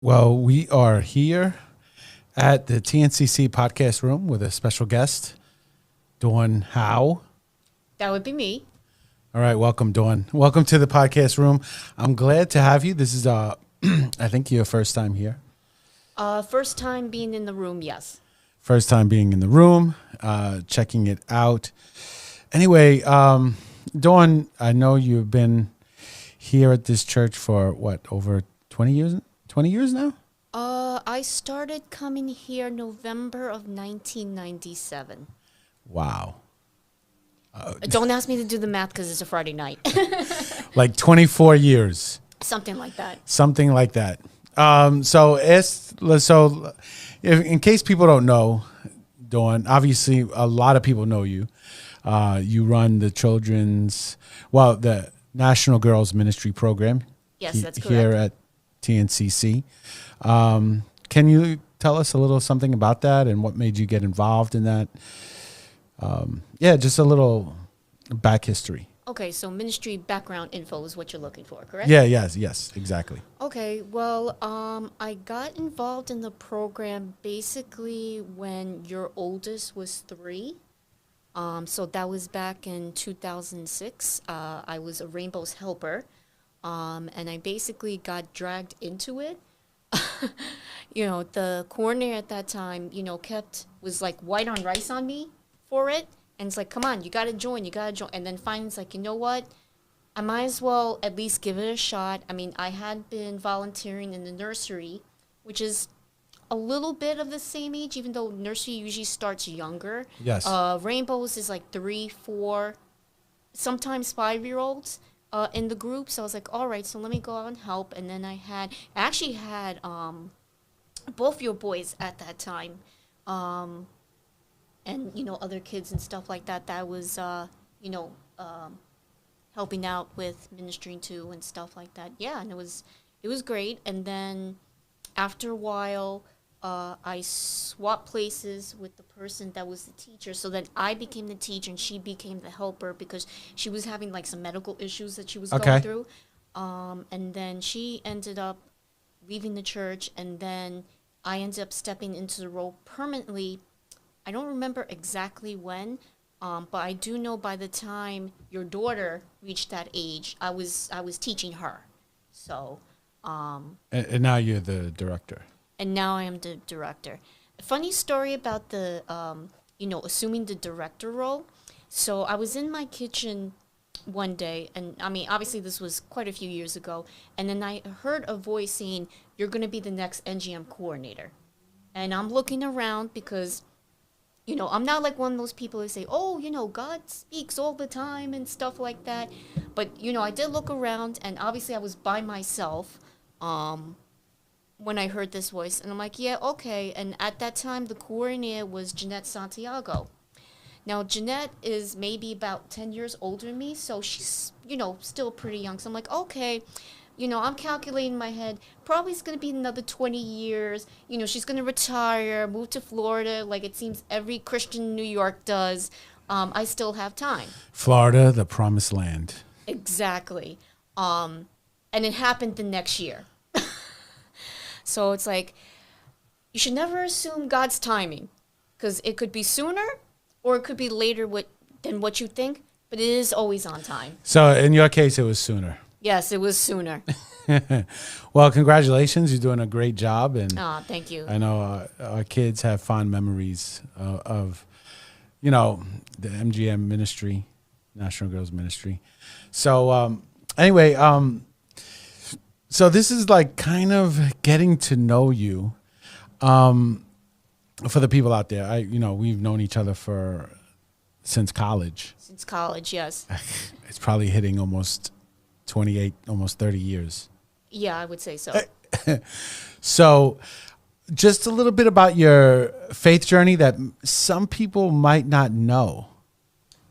Well, we are here at the TNCC podcast room with a special guest, Dawn Howe. That would be me. All right, welcome, Dawn. Welcome to the podcast room. I'm glad to have you. This is, I think, your first time here. First time being in the room, yes. First time being in the room, checking it out. Anyway, Dawn, I know you've been here at this church for, over 20 years? 20 years now? I started coming here November of 1997. Wow. Don't ask me to do the math because it's a Friday night. Like 24 years. Something like that. Something like that. In case people don't know, Dawn, obviously a lot of people know you. You run the the National Girls Ministry Program. Yes, that's correct. Here at TNCC. Can you tell us a little something about that and what made you get involved in that? Just a little back history. Okay, so ministry background info is what you're looking for, correct? Yes, exactly. Okay, well, I got involved in the program basically when your oldest was 3. So that was back in 2006. I was a Rainbow's helper, and I basically got dragged into it. The coordinator at that time, was like white on rice on me for it. And it's like, come on, you got to join. And then finally it's like, you know what? I might as well at least give it a shot. I mean, I had been volunteering in the nursery, which is a little bit of the same age, even though nursery usually starts younger. Yes. Rainbows is like 3, 4, sometimes 5-year-olds in the group. So I was like, all right, so let me go out and help. And then I actually had both your boys at that time. And, other kids and stuff like that was, helping out with ministering to and stuff like that. Yeah, and it was great. And then after a while, I swapped places with the person that was the teacher. So then I became the teacher and she became the helper because she was having like some medical issues that she was going through. And then she ended up leaving the church, and then I ended up stepping into the role permanently. I don't remember exactly when, but I do know by the time your daughter reached that age, I was teaching her. So. And now you're the director. And now I am the director. A funny story about the, assuming the director role. So I was in my kitchen one day, and I mean, obviously this was quite a few years ago, and then I heard a voice saying, "You're going to be the next NGM coordinator." And I'm looking around because, I'm not like one of those people who say, oh, God speaks all the time and stuff like that. But, I did look around, and obviously I was by myself when I heard this voice. And I'm like, yeah, okay. And at that time, the coordinator was Jeanette Santiago. Now, Jeanette is maybe about 10 years older than me, so she's, still pretty young. So I'm like, okay. I'm calculating in my head, probably it's going to be another 20 years. She's going to retire, move to Florida, like it seems every Christian in New York does. I still have time. Florida, the promised land. Exactly. And it happened the next year. So it's like, you should never assume God's timing, because it could be sooner or it could be later than what you think, but it is always on time. So in your case, it was sooner. Yes, it was sooner. Well, congratulations. You're doing a great job. And thank you. I know our kids have fond memories of the MGM ministry, National Girls Ministry. So anyway, so this is like kind of getting to know you. For the people out there, we've known each other since college. Since college, yes. It's probably hitting almost 28, almost 30 years. Yeah, I would say so. So just a little bit about your faith journey that some people might not know.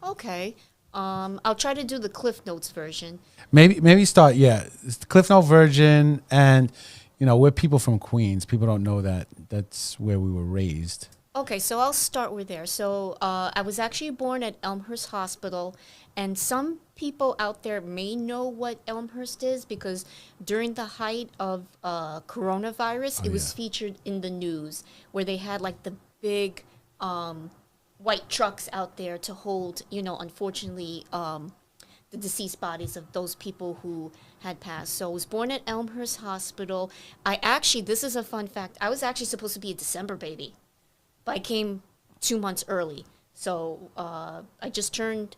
Okay. I'll try to do the Cliff Notes version. Maybe start, it's the Cliff Note version. And, we're people from Queens. People don't know that that's where we were raised. Okay, so I'll start with there. So I was actually born at Elmhurst Hospital, and some people out there may know what Elmhurst is because during the height of coronavirus, Oh it was yeah. featured in the news where they had like the big white trucks out there to hold, unfortunately, the deceased bodies of those people who had passed. So I was born at Elmhurst Hospital. This is a fun fact, I was actually supposed to be a December baby, but I came 2 months early. So I just turned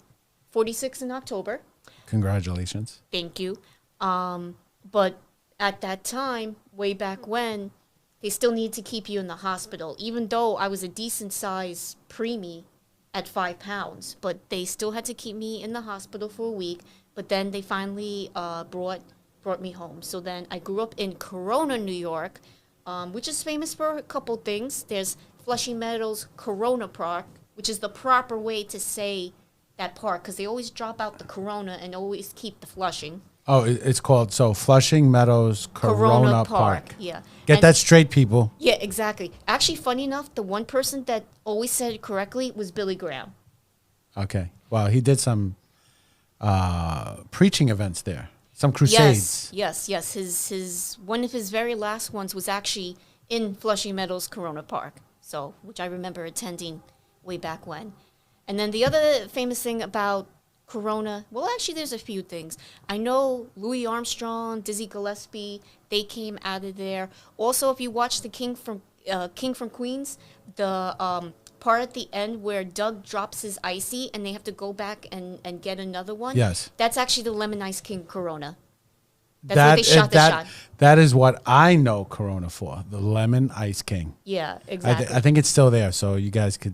46 in October. Congratulations. Thank you. But at that time, way back when, they still need to keep you in the hospital, even though I was a decent size preemie at 5 pounds. But they still had to keep me in the hospital for a week. But then they finally brought me home. So then I grew up in Corona, New York, which is famous for a couple things. There's Flushing Meadows Corona Park, which is the proper way to say that park because they always drop out the Corona and always keep the Flushing. Oh, it's called Flushing Meadows Corona Park. Yeah. Get And- that straight, people. Yeah, exactly. Actually, funny enough, the one person that always said it correctly was Billy Graham. Okay. Well, he did some preaching events there, some crusades. Yes. His one of his very last ones was actually in Flushing Meadows Corona Park. So, which I remember attending way back when. And then the other famous thing about Corona, well, actually, there's a few things. I know Louis Armstrong, Dizzy Gillespie, they came out of there. Also, if you watch the King from Queens, the part at the end where Doug drops his icy and they have to go back and get another one. Yes. That's actually the Lemon Ice King Corona. That's what they shot the shot. That is what I know Corona for, the Lemon Ice King. Yeah, exactly. I think it's still there, so you guys could,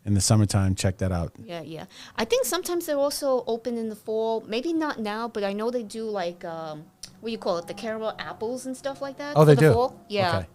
in the summertime, check that out. Yeah. I think sometimes they're also open in the fall. Maybe not now, but I know they do like, what do you call it, the caramel apples and stuff like that. Oh, they for the do? Fall. Yeah. Okay.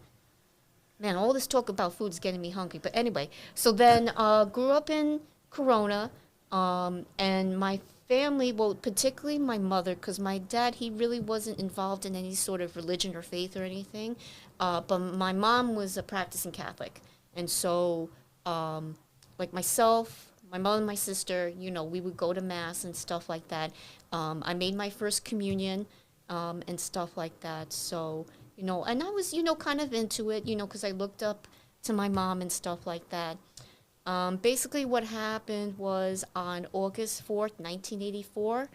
Man, all this talk about food is getting me hungry. But anyway, so then grew up in Corona, and my family, well, particularly my mother, because my dad, he really wasn't involved in any sort of religion or faith or anything. But my mom was a practicing Catholic. And so, like myself, my mother and my sister, we would go to Mass and stuff like that. I made my first communion and stuff like that. So, and I was, kind of into it, because I looked up to my mom and stuff like that. Basically, what happened was on August 4th, 1984,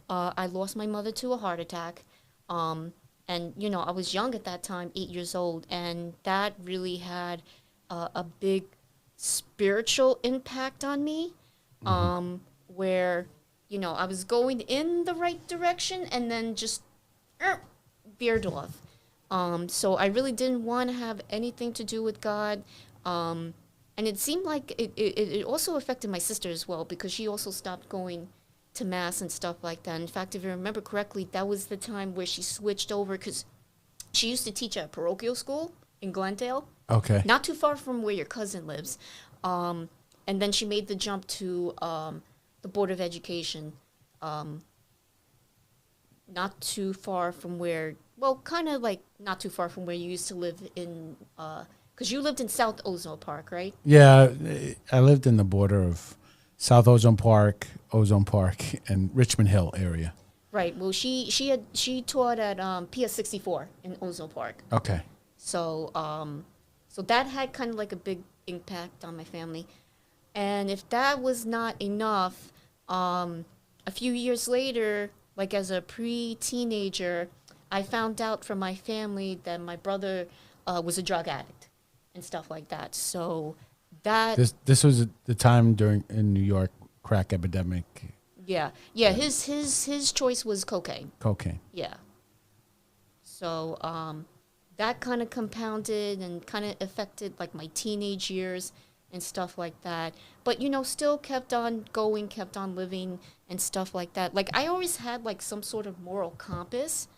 I lost my mother to a heart attack. And, I was young at that time, 8 years old, and that really had a big spiritual impact on me, where, I was going in the right direction and then just veered off. So I really didn't want to have anything to do with God. And it seemed like it also affected my sister as well because she also stopped going to Mass and stuff like that. In fact, if I remember correctly, that was the time where she switched over because she used to teach at a parochial school in Glendale. Okay. Not too far from where your cousin lives. And then she made the jump to the Board of Education, not too far from where, well, kind of like not too far from where you used to live in, because you lived in South Ozone Park, right? Yeah, I lived in the border of South Ozone Park, and Richmond Hill area. Right. Well, she taught at PS 64 in Ozone Park. Okay. So so that had kind of like a big impact on my family. And if that was not enough, a few years later, like as a pre-teenager, I found out from my family that my brother was a drug addict and stuff like that. So that This was the time in New York, crack epidemic. yeah. His choice was cocaine. Cocaine. Yeah. So that kind of compounded and kind of affected like my teenage years and stuff like that. But still kept on going, kept on living and stuff like that. Like I always had like some sort of moral compass,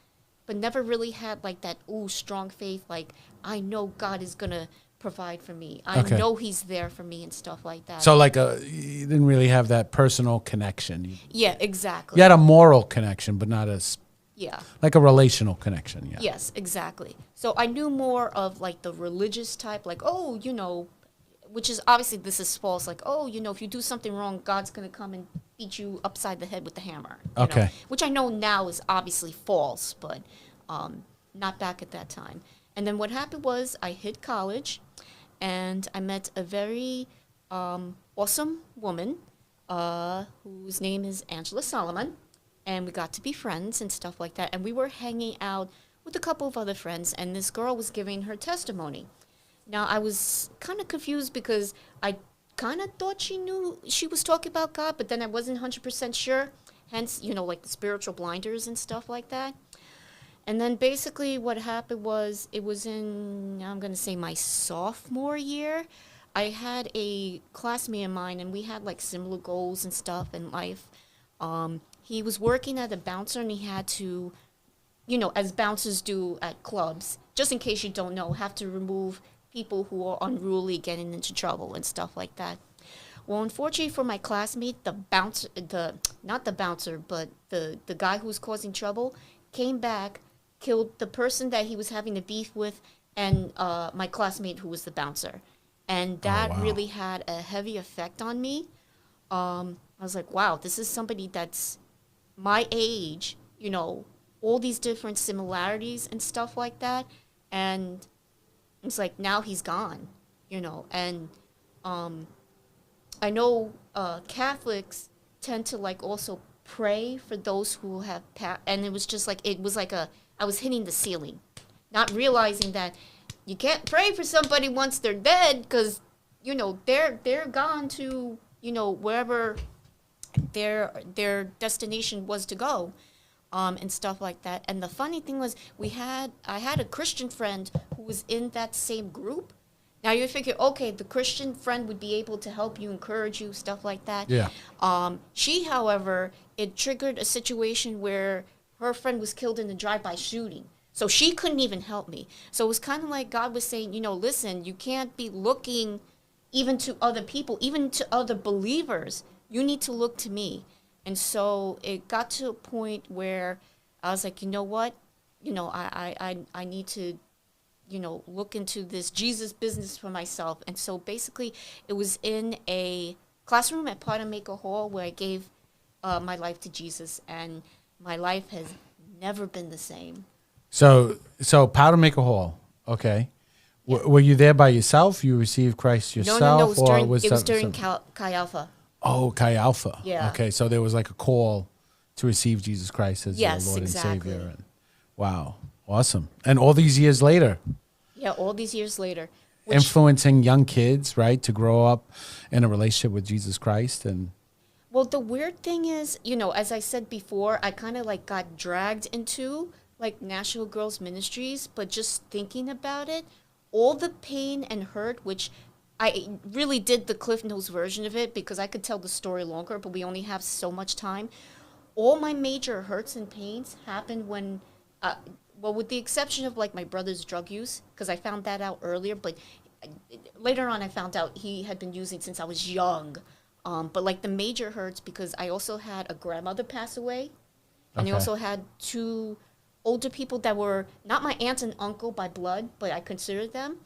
but never really had like that strong faith. Like I know God is gonna provide for me. I Okay. know He's there for me and stuff like that. So you didn't really have that personal connection. Yeah, exactly. You had a moral connection, but not Yeah. like a relational connection. Yeah. Yes, exactly. So I knew more of like the religious type, like, which is obviously this is false. Like, oh, if you do something wrong, God's gonna come and beat you upside the head with the hammer. Okay. Which I know now is obviously false, but not back at that time. And then what happened was I hit college, and I met a very awesome woman whose name is Angela Solomon, and we got to be friends and stuff like that. And we were hanging out with a couple of other friends, and this girl was giving her testimony. Now, I was kind of confused because I kind of thought she was talking about God, but then I wasn't 100% sure. Hence, like the spiritual blinders and stuff like that. And then basically what happened was it was in, I'm going to say my sophomore year. I had a classmate of mine, and we had like similar goals and stuff in life. He was working at a bouncer, and he had to, as bouncers do at clubs, just in case you don't know, have to remove people who are unruly, getting into trouble and stuff like that. Well, unfortunately for my classmate, not the bouncer, but the guy who was causing trouble came back, killed the person that he was having a beef with, and my classmate who was the bouncer. And that really had a heavy effect on me. I was like, wow, this is somebody that's my age, all these different similarities and stuff like that. And it's like, now he's gone, and I know Catholics tend to like also pray for those who have and it was just like, I was hitting the ceiling, not realizing that you can't pray for somebody once they're dead, because, they're gone to, wherever their destination was to go. And stuff like that. And the funny thing was, I had a Christian friend who was in that same group. Now you figure, okay, the Christian friend would be able to help you, encourage you, stuff like that. Yeah. She, however, it triggered a situation where her friend was killed in a drive-by shooting. So she couldn't even help me. So it was kind of like God was saying, listen, you can't be looking even to other people, even to other believers. You need to look to me. And so it got to a point where I was like, you know what? I need to, look into this Jesus business for myself. And so basically it was in a classroom at Potter Maker Hall where I gave my life to Jesus. And my life has never been the same. So Powder Maker Hall, okay. Yeah. Were you there by yourself? You received Christ yourself? No. It was during Chi Alpha. Oh, Chi Alpha. Yeah. Okay, so there was like a call to receive Jesus Christ as your Lord exactly. and Savior. And, wow, awesome. And all these years later. Yeah, all these years later. Influencing young kids, right, to grow up in a relationship with Jesus Christ. And well, the weird thing is, as I said before, I kind of like got dragged into like National Girls Ministries, but just thinking about it, all the pain and hurt, which I really did the Cliff Notes version of it because I could tell the story longer, but we only have so much time. All my major hurts and pains happened when, with the exception of like my brother's drug use, because I found that out earlier, but later on I found out he had been using since I was young. But like the major hurts, because I also had a grandmother pass away, and I also had two older people that were not my aunt and uncle by blood, but I considered them,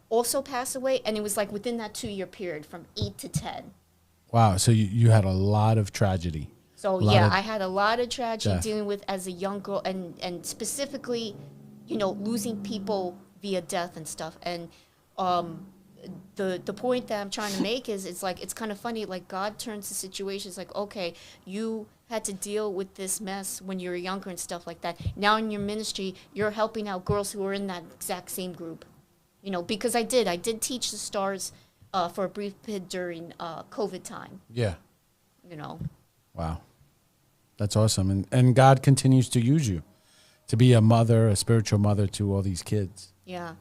also pass away, and it was like within that 2-year period from 8 to 10. Wow, so you had a lot of tragedy. So I had a lot of tragedy dealing with as a young girl, and specifically, losing people via death and stuff. And the point that I'm trying to make is it's kind of funny, like God turns the situation, it's like, okay, you had to deal with this mess when you were younger and stuff like that. Now in your ministry, you're helping out girls who are in that exact same group. Because I did teach the stars for a brief period during COVID time. Yeah. Wow. That's awesome. And God continues to use you to be a mother, a spiritual mother to all these kids. Yeah.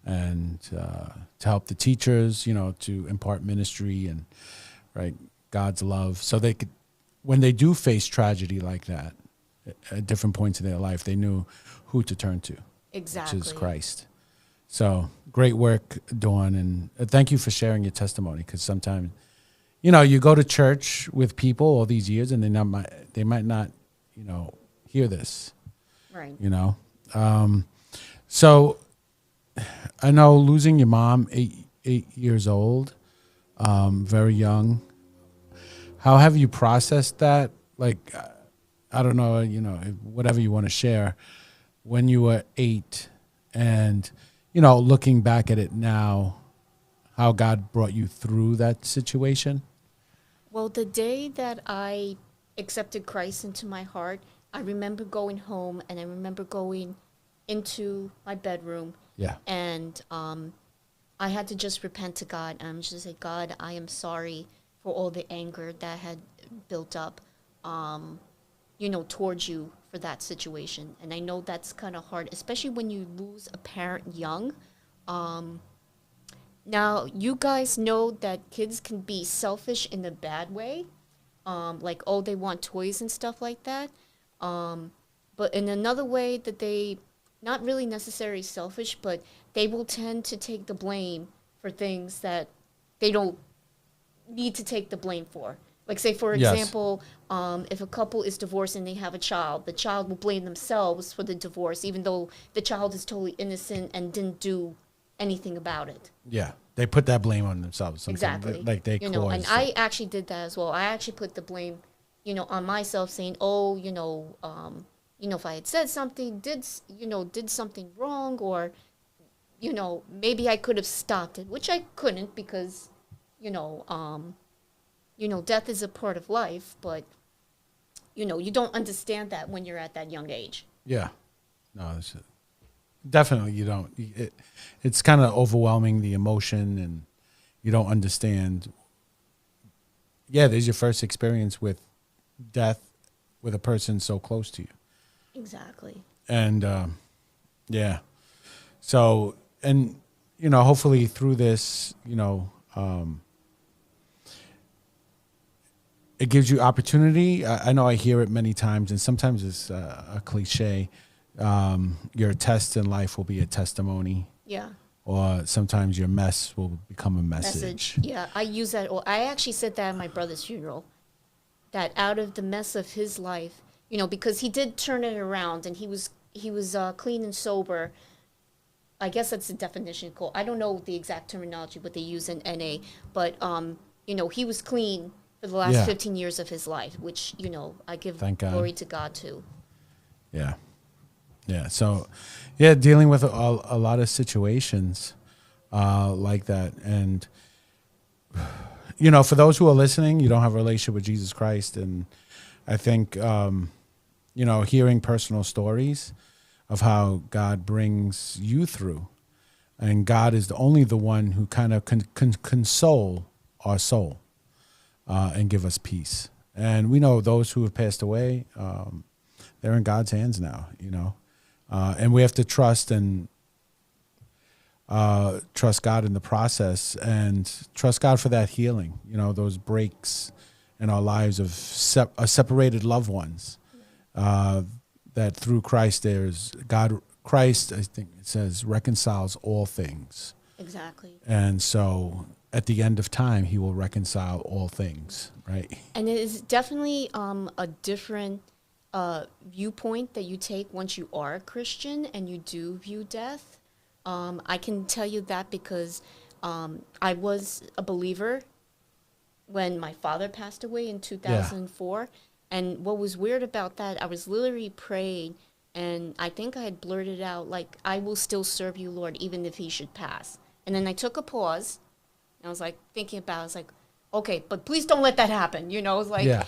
And to help the teachers, to impart ministry and, right, God's love. So they could, when they do face tragedy like that, at different points in their life, they knew who to turn to. Exactly. Which is Christ. So great work, Dawn, and thank you for sharing your testimony. Because sometimes, you go to church with people all these years, and they might not, hear this. Right. So I know losing your mom, eight years old, very young. How have you processed that? Like, I don't know, whatever you want to share. When you were 8 and, looking back at it now, how God brought you through that situation? Well, the day that I accepted Christ into my heart, I remember going home and I remember going into my bedroom. Yeah. And I had to just repent to God. And I'm just like, God, I am sorry for all the anger that had built up, towards you for that situation. And I know that's kind of hard, especially when you lose a parent young. Now, you guys know that kids can be selfish in a bad way. Like, oh, they want toys and stuff like that. But in another way that they, not really necessarily selfish, but they will tend to take the blame for things that they don't need to take the blame for. Like, say, for Yes. example, if a couple is divorced and they have a child, the child will blame themselves for the divorce, even though the child is totally innocent and didn't do anything about it. Yeah. They put that blame on themselves. Exactly. Like they caused and I actually did that as well. I actually put the blame, on myself, saying, oh, if I had said something, did something wrong, or, maybe I could have stopped it, which I couldn't because, death is a part of life, but, you don't understand that when you're at that young age. Yeah. No, definitely you don't. It's kind of overwhelming, the emotion, and you don't understand. Yeah, there's your first experience with death with a person so close to you. Exactly. And, yeah. So, and, hopefully through this, it gives you opportunity. I know I hear it many times, and sometimes it's a cliche. Your test in life will be a testimony. Yeah. Or sometimes your mess will become a message. Yeah, I use that. I actually said that at my brother's funeral, that out of the mess of his life, because he did turn it around and he was clean and sober. I guess that's the definition called. I don't know the exact terminology what they use in NA, but he was clean for the last 15 years of his life, which I give glory to God too. Yeah. Yeah. So, yeah, dealing with a lot of situations like that. And, for those who are listening, you don't have a relationship with Jesus Christ. And I think, hearing personal stories of how God brings you through. And God is only the one who kind of can console our soul and give us peace. And we know those who have passed away, they're in God's hands now, and we have to trust God in the process, and trust God for that healing. Those breaks in our lives of separated loved ones. That through Christ, Christ, I think it says, reconciles all things. Exactly. And so at the end of time, he will reconcile all things, right? And it is definitely a different viewpoint that you take once you are a Christian and you do view death. I can tell you that because I was a believer when my father passed away in 2004. And what was weird about that, I was literally praying, and I think I had blurted out, like, I will still serve you, Lord, even if he should pass. And then I took a pause, and I was like thinking about it. I was like, okay, but please don't let that happen. It was like, let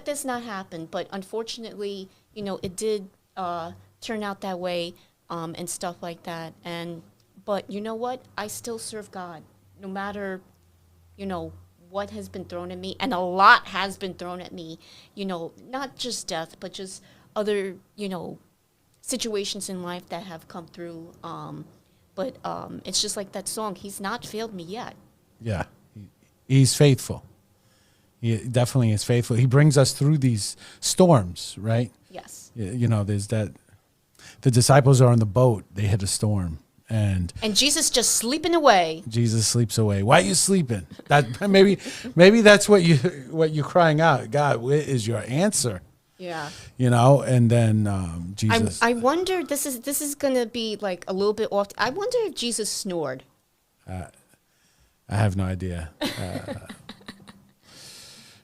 this not happen. But unfortunately, it did turn out that way, and stuff like that. But you know what? I still serve God, no matter, what has been thrown at me. And a lot has been thrown at me, not just death, but just other, situations in life that have come through. But it's just like that song, He's Not Failed Me Yet. Yeah, he's faithful. He definitely is faithful. He brings us through these storms, right? Yes. There's that. The disciples are on the boat. They hit a storm. And Jesus just sleeping away. Jesus sleeps away. Why are you sleeping? That maybe that's what you're crying out. God, where is your answer? Yeah. And then Jesus. I wonder. This is gonna be like a little bit off. I wonder if Jesus snored. I have no idea.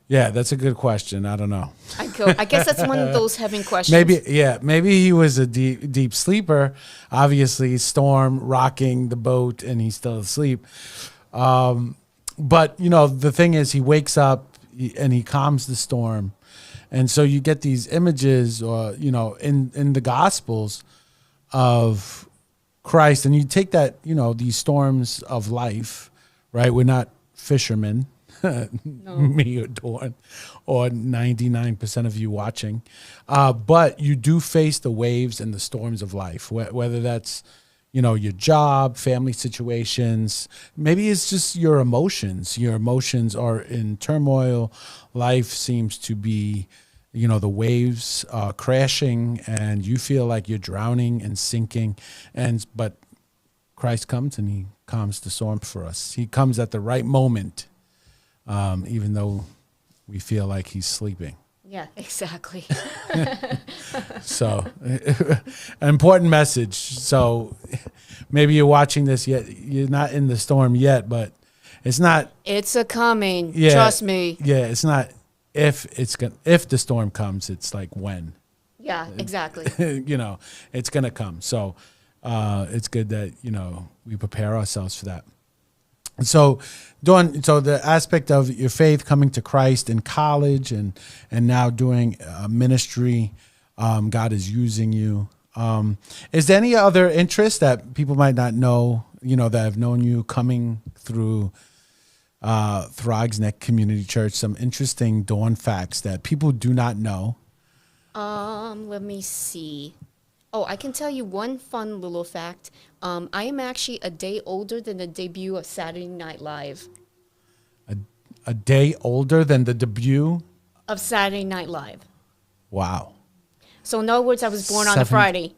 Yeah, that's a good question. I don't know. I guess that's one of those heaven questions. Maybe he was a deep sleeper. Obviously, storm rocking the boat, and he's still asleep. But the thing is, he wakes up and he calms the storm, and so you get these images, or in the Gospels of Christ, and you take that, these storms of life, right? We're not fishermen. No. Me or Dawn, or 99% of you watching, but you do face the waves and the storms of life, whether that's your job, family situations, maybe it's just your emotions are in turmoil. Life seems to be the waves crashing, and you feel like you're drowning and sinking, but Christ comes and he calms the storm for us. He comes at the right moment. Even though we feel like he's sleeping. Yeah, exactly. So, an important message. So, maybe you're watching this yet you're not in the storm yet, but it's not. It's a coming. Yeah, trust me. Yeah, it's not if the storm comes. It's like when. Yeah, exactly. It's gonna come. So, it's good that we prepare ourselves for that. So, Dawn, the aspect of your faith coming to Christ in college and now doing ministry, God is using you. Is there any other interest that people might not know, that have known you coming through Throgs Neck Community Church? Some interesting Dawn facts that people do not know. Let me see. Oh, I can tell you one fun little fact. I am actually a day older than the debut of Saturday Night Live. A day older than the debut? Of Saturday Night Live. Wow. So in other words, I was born on a Friday.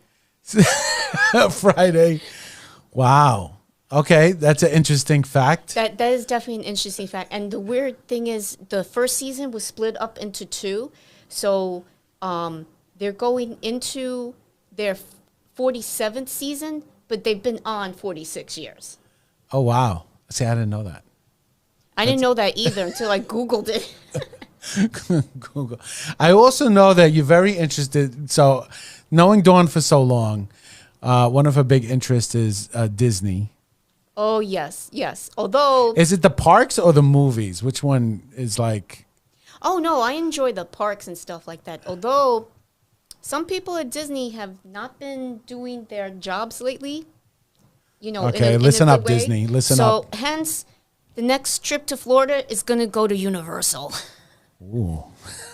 Friday. Wow. Okay, that's an interesting fact. That is definitely an interesting fact. And the weird thing is the first season was split up into two. So they're going into their 47th season, but they've been on 46 years. Oh, wow. See, I didn't know that. I didn't know that either until I Googled it. Google. I also know that you're very interested. So knowing Dawn for so long, one of her big interests is Disney. Oh, yes. Although... Is it the parks or the movies? Which one is like... Oh, no, I enjoy the parks and stuff like that. Although... Some people at Disney have not been doing their jobs lately. Okay, listen up, Disney. Listen up. So, hence, the next trip to Florida is going to go to Universal. Ooh.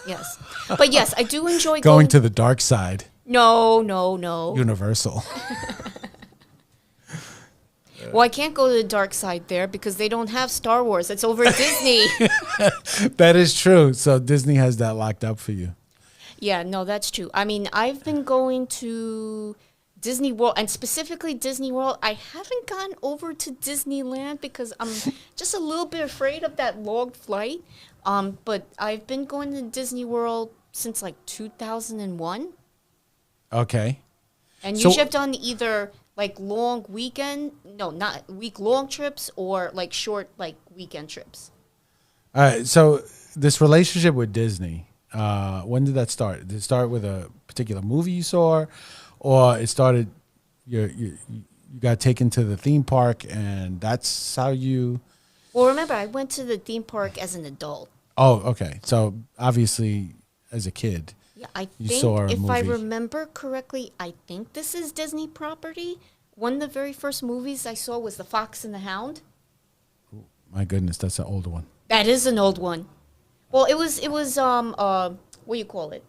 Yes. But yes, I do enjoy going to the dark side. No. Universal. Well, I can't go to the dark side there because they don't have Star Wars. It's over at Disney. That is true. So, Disney has that locked up for you. Yeah, no, that's true. I mean, I've been going to Disney World, and specifically Disney World. I haven't gone over to Disneyland because I'm just a little bit afraid of that long flight. But I've been going to Disney World since like 2001. Okay. And usually I've done either like long weekend, no, not week-long trips, or like short like weekend trips. All right. So this relationship with Disney. When did that start? Did it start with a particular movie you saw, or it started? You got taken to the theme park, and that's how you. Well, remember, I went to the theme park as an adult. Oh, okay. So obviously, as a kid, yeah, I you think saw a if movie. I remember correctly, I think this is Disney property. One of the very first movies I saw was The Fox and the Hound. Oh, my goodness, that's an older one. That is an old one. Well, it was what do you call it?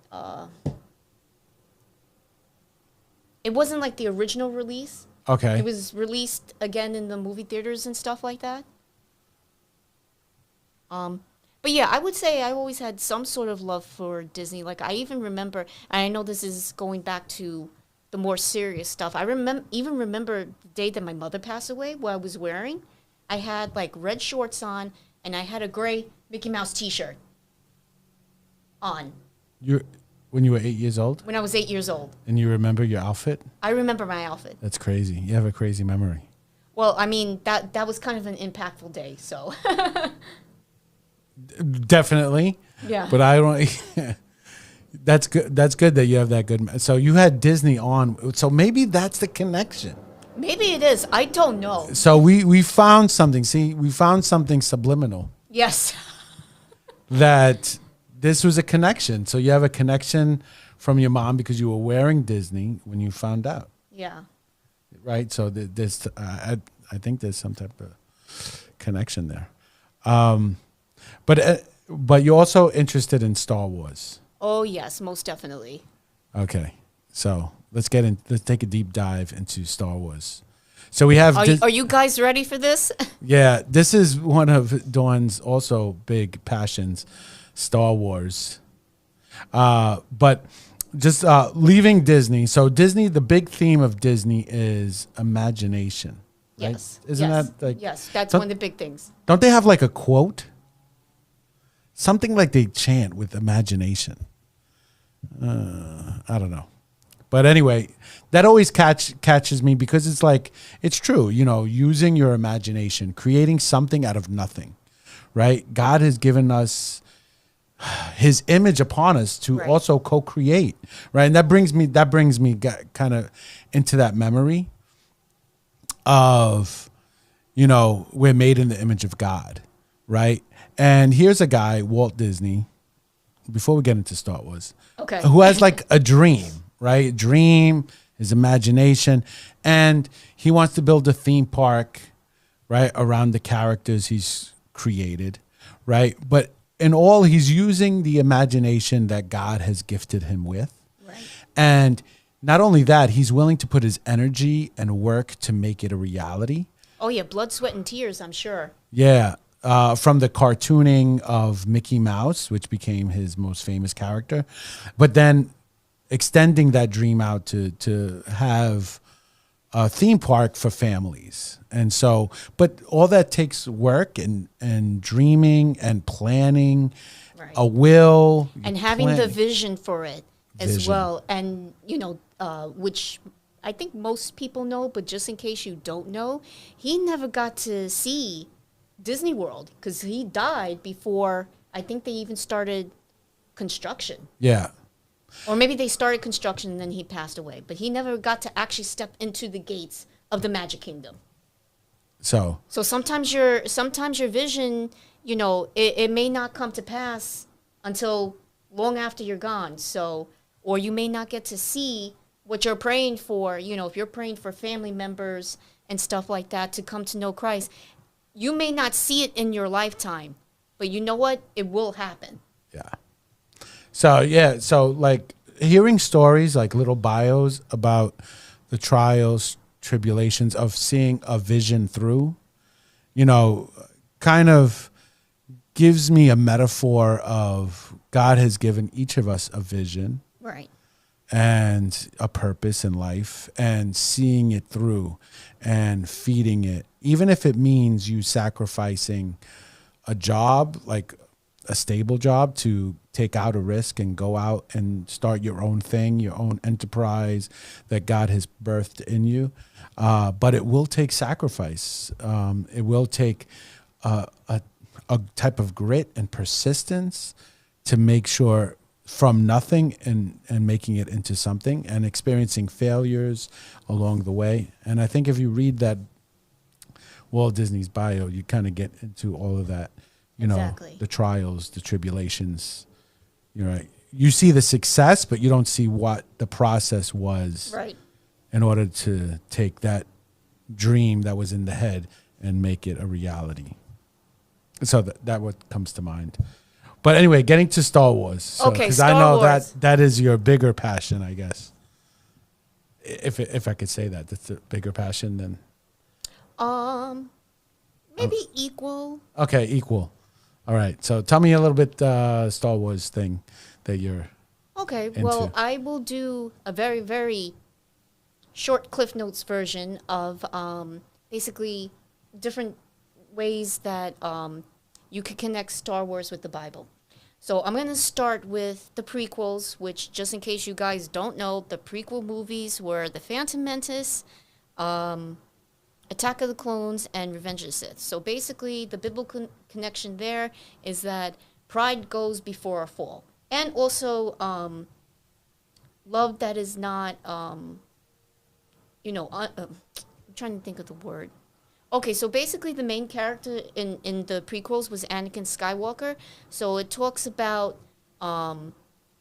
It wasn't like the original release. Okay. It was released again in the movie theaters and stuff like that. But yeah, I would say I always had some sort of love for Disney. Like I even remember, and I know this is going back to the more serious stuff. I even remember the day that my mother passed away, what I was wearing. I had like red shorts on, and I had a gray Mickey Mouse T-shirt on. When you were 8 years old? When I was 8 years old. And you remember your outfit? I remember my outfit. That's crazy. You have a crazy memory. Well, I mean, that was kind of an impactful day, so. Definitely. Yeah. But I don't. That's good. That's good that you have that good. So you had Disney on. So maybe that's the connection. Maybe it is. I don't know. So we found something. See, we found something subliminal. Yes. That this was a connection. So you have a connection from your mom because you were wearing Disney when you found out, Yeah. right? So there's, I think there's some type of connection there. But you're also interested in Star Wars. Oh, yes, most definitely. Okay, so let's take a deep dive into Star Wars. So we have. Are you guys ready for this? Yeah, this is one of Dawn's also big passions, Star Wars. But just leaving Disney. So Disney, the big theme of Disney is imagination. Right? Yes. Isn't yes. that like? Yes, that's so- one of the big things. Don't they have like a quote? Something like they chant with imagination. I don't know. But anyway, that always catches me because it's like, it's true, using your imagination, creating something out of nothing, right? God has given us his image upon us to Right. also co-create, right? And that brings me kind of into that memory of, we're made in the image of God, right? And here's a guy, Walt Disney, before we get into Star Wars, Okay. who has like a dream, right? Dream, his imagination, and he wants to build a theme park, right, around the characters he's created, right? But in all, he's using the imagination that God has gifted him with. Right. And not only that, he's willing to put his energy and work to make it a reality. Oh, yeah, blood, sweat, and tears, I'm sure. Yeah. From the cartooning of Mickey Mouse, which became his most famous character, but then extending that dream out to have a theme park for families. And so, but all that takes work and dreaming and planning, Right. a will. And having the plan- vision for it as Vision. well. And, which I think most people know, but just in case you don't know, he never got to see Disney World because he died before I think they even started construction. Yeah. Or maybe they started construction and then he passed away. But he never got to actually step into the gates of the Magic Kingdom. So, So sometimes your vision, it may not come to pass until long after you're gone. So, or you may not get to see what you're praying for. If you're praying for family members and stuff like that to come to know Christ, you may not see it in your lifetime, but you know what? It will happen. yeah. So like hearing stories, like little bios about the trials, tribulations of seeing a vision through, kind of gives me a metaphor of God has given each of us a vision Right. and a purpose in life and seeing it through and feeding it, even if it means you sacrificing a job, like a stable job, to take out a risk and go out and start your own thing, your own enterprise that God has birthed in you. But it will take sacrifice. It will take a type of grit and persistence to make sure from nothing and making it into something and experiencing failures along the way. And I think if you read that Walt Disney's bio, you kind of get into all of that, Exactly. the trials, the tribulations, right. You see the success, but you don't see what the process was Right. in order to take that dream that was in the head and make it a reality. So that what comes to mind. But anyway, getting to Star Wars. So, Okay, because I Star know Wars. that is your bigger passion, I guess. If I could say that, that's a bigger passion than. Maybe equal. Okay, equal. All right. So tell me a little bit Star Wars thing that you're. Okay, well, into. I will do a very, very short Cliff Notes version of basically different ways that you could connect Star Wars with the Bible. So I'm going to start with the prequels, which, just in case you guys don't know, the prequel movies were The Phantom Menace, Attack of the Clones and Revenge of the Sith. So basically, the biblical connection there is that pride goes before a fall. And also, love that is not, I'm trying to think of the word. Okay, so basically the main character in the prequels was Anakin Skywalker. So it talks about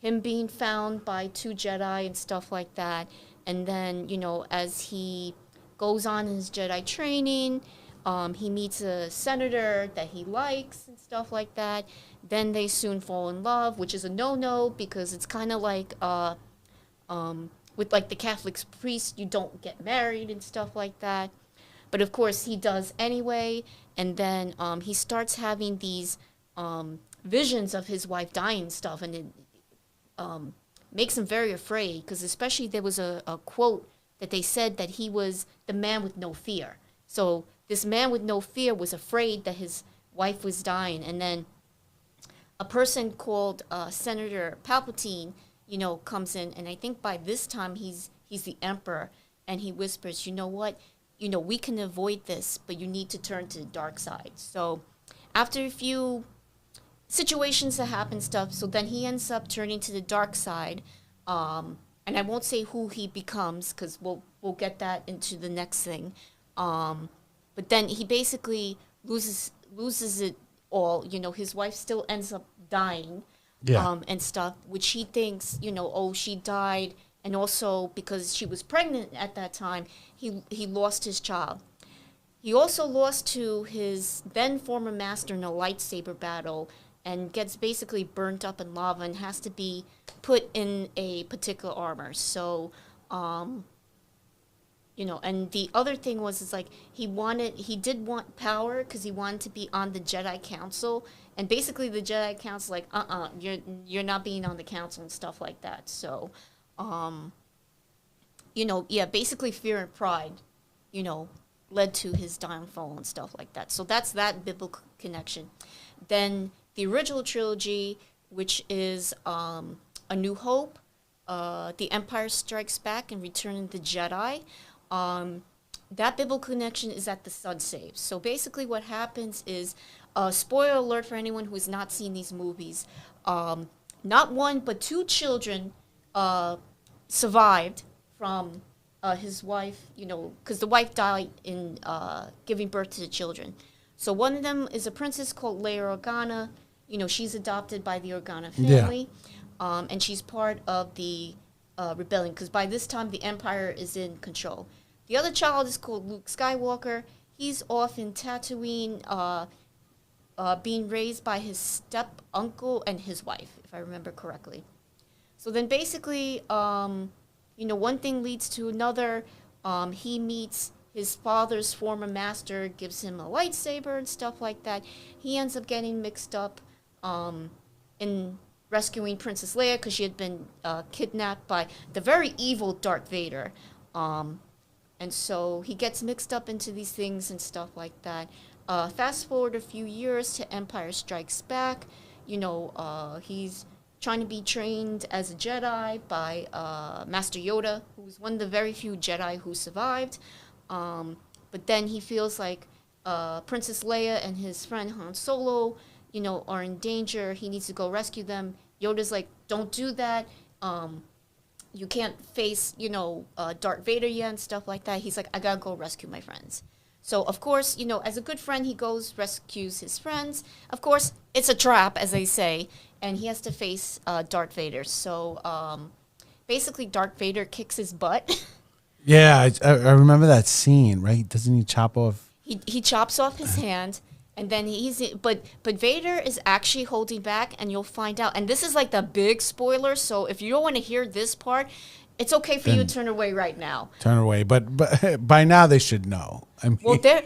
him being found by 2 Jedi and stuff like that. And then, as he goes on his Jedi training, he meets a senator that he likes and stuff like that. Then they soon fall in love, which is a no-no because it's kind of like with like the Catholic priest, you don't get married and stuff like that. But of course he does anyway. And then he starts having these visions of his wife dying and stuff. And it makes him very afraid because especially there was a quote that they said that he was the man with no fear. So this man with no fear was afraid that his wife was dying. And then a person called Senator Palpatine, comes in. And I think by this time he's the emperor. And he whispers, you know what? We can avoid this, but you need to turn to the dark side. So after a few situations that happen stuff, so then he ends up turning to the dark side. And I won't say who he becomes because we'll get that into the next thing. But then he basically loses it all. His wife still ends up dying, and stuff, which he thinks, she died, and also because she was pregnant at that time, he lost his child. He also lost to his then former master in a lightsaber battle, and gets basically burnt up in lava and has to be put in a particular armor. So, and the other thing was like he did want power because he wanted to be on the Jedi Council, and basically the Jedi Council like you're not being on the council and stuff like that. So, basically fear and pride, led to his downfall and stuff like that. So that's that biblical connection. Then the original trilogy, which is A New Hope, The Empire Strikes Back, and Return of the Jedi. That biblical connection is that the son saves. So basically what happens is, spoiler alert for anyone who has not seen these movies, not 1 but 2 children survived from his wife, because the wife died in giving birth to the children. So one of them is a princess called Leia Organa. She's adopted by the Organa family, and she's part of the rebellion, because by this time the Empire is in control. The other child is called Luke Skywalker. He's off in Tatooine, being raised by his step-uncle and his wife, if I remember correctly. So then basically, one thing leads to another. He meets his father's former master, gives him a lightsaber and stuff like that. He ends up getting mixed up in rescuing Princess Leia because she had been kidnapped by the very evil Darth Vader. And so he gets mixed up into these things and stuff like that. Fast forward a few years to Empire Strikes Back. He's trying to be trained as a Jedi by Master Yoda, who was one of the very few Jedi who survived. But then he feels like Princess Leia and his friend Han Solo, are in danger. He needs to go rescue them. Yoda's like, don't do that. You can't face, Darth Vader yet and stuff like that. He's like, I gotta go rescue my friends. So, of course, as a good friend, he goes, rescues his friends. Of course, it's a trap, as they say, and he has to face Darth Vader. So, basically, Darth Vader kicks his butt. Yeah, I remember that scene, right? Doesn't he chop off? He chops off his hand, and then but Vader is actually holding back, and you'll find out. And this is like the big spoiler, so if you don't want to hear this part, it's okay for you to turn away right now. Turn away, but by now they should know. I mean, well, there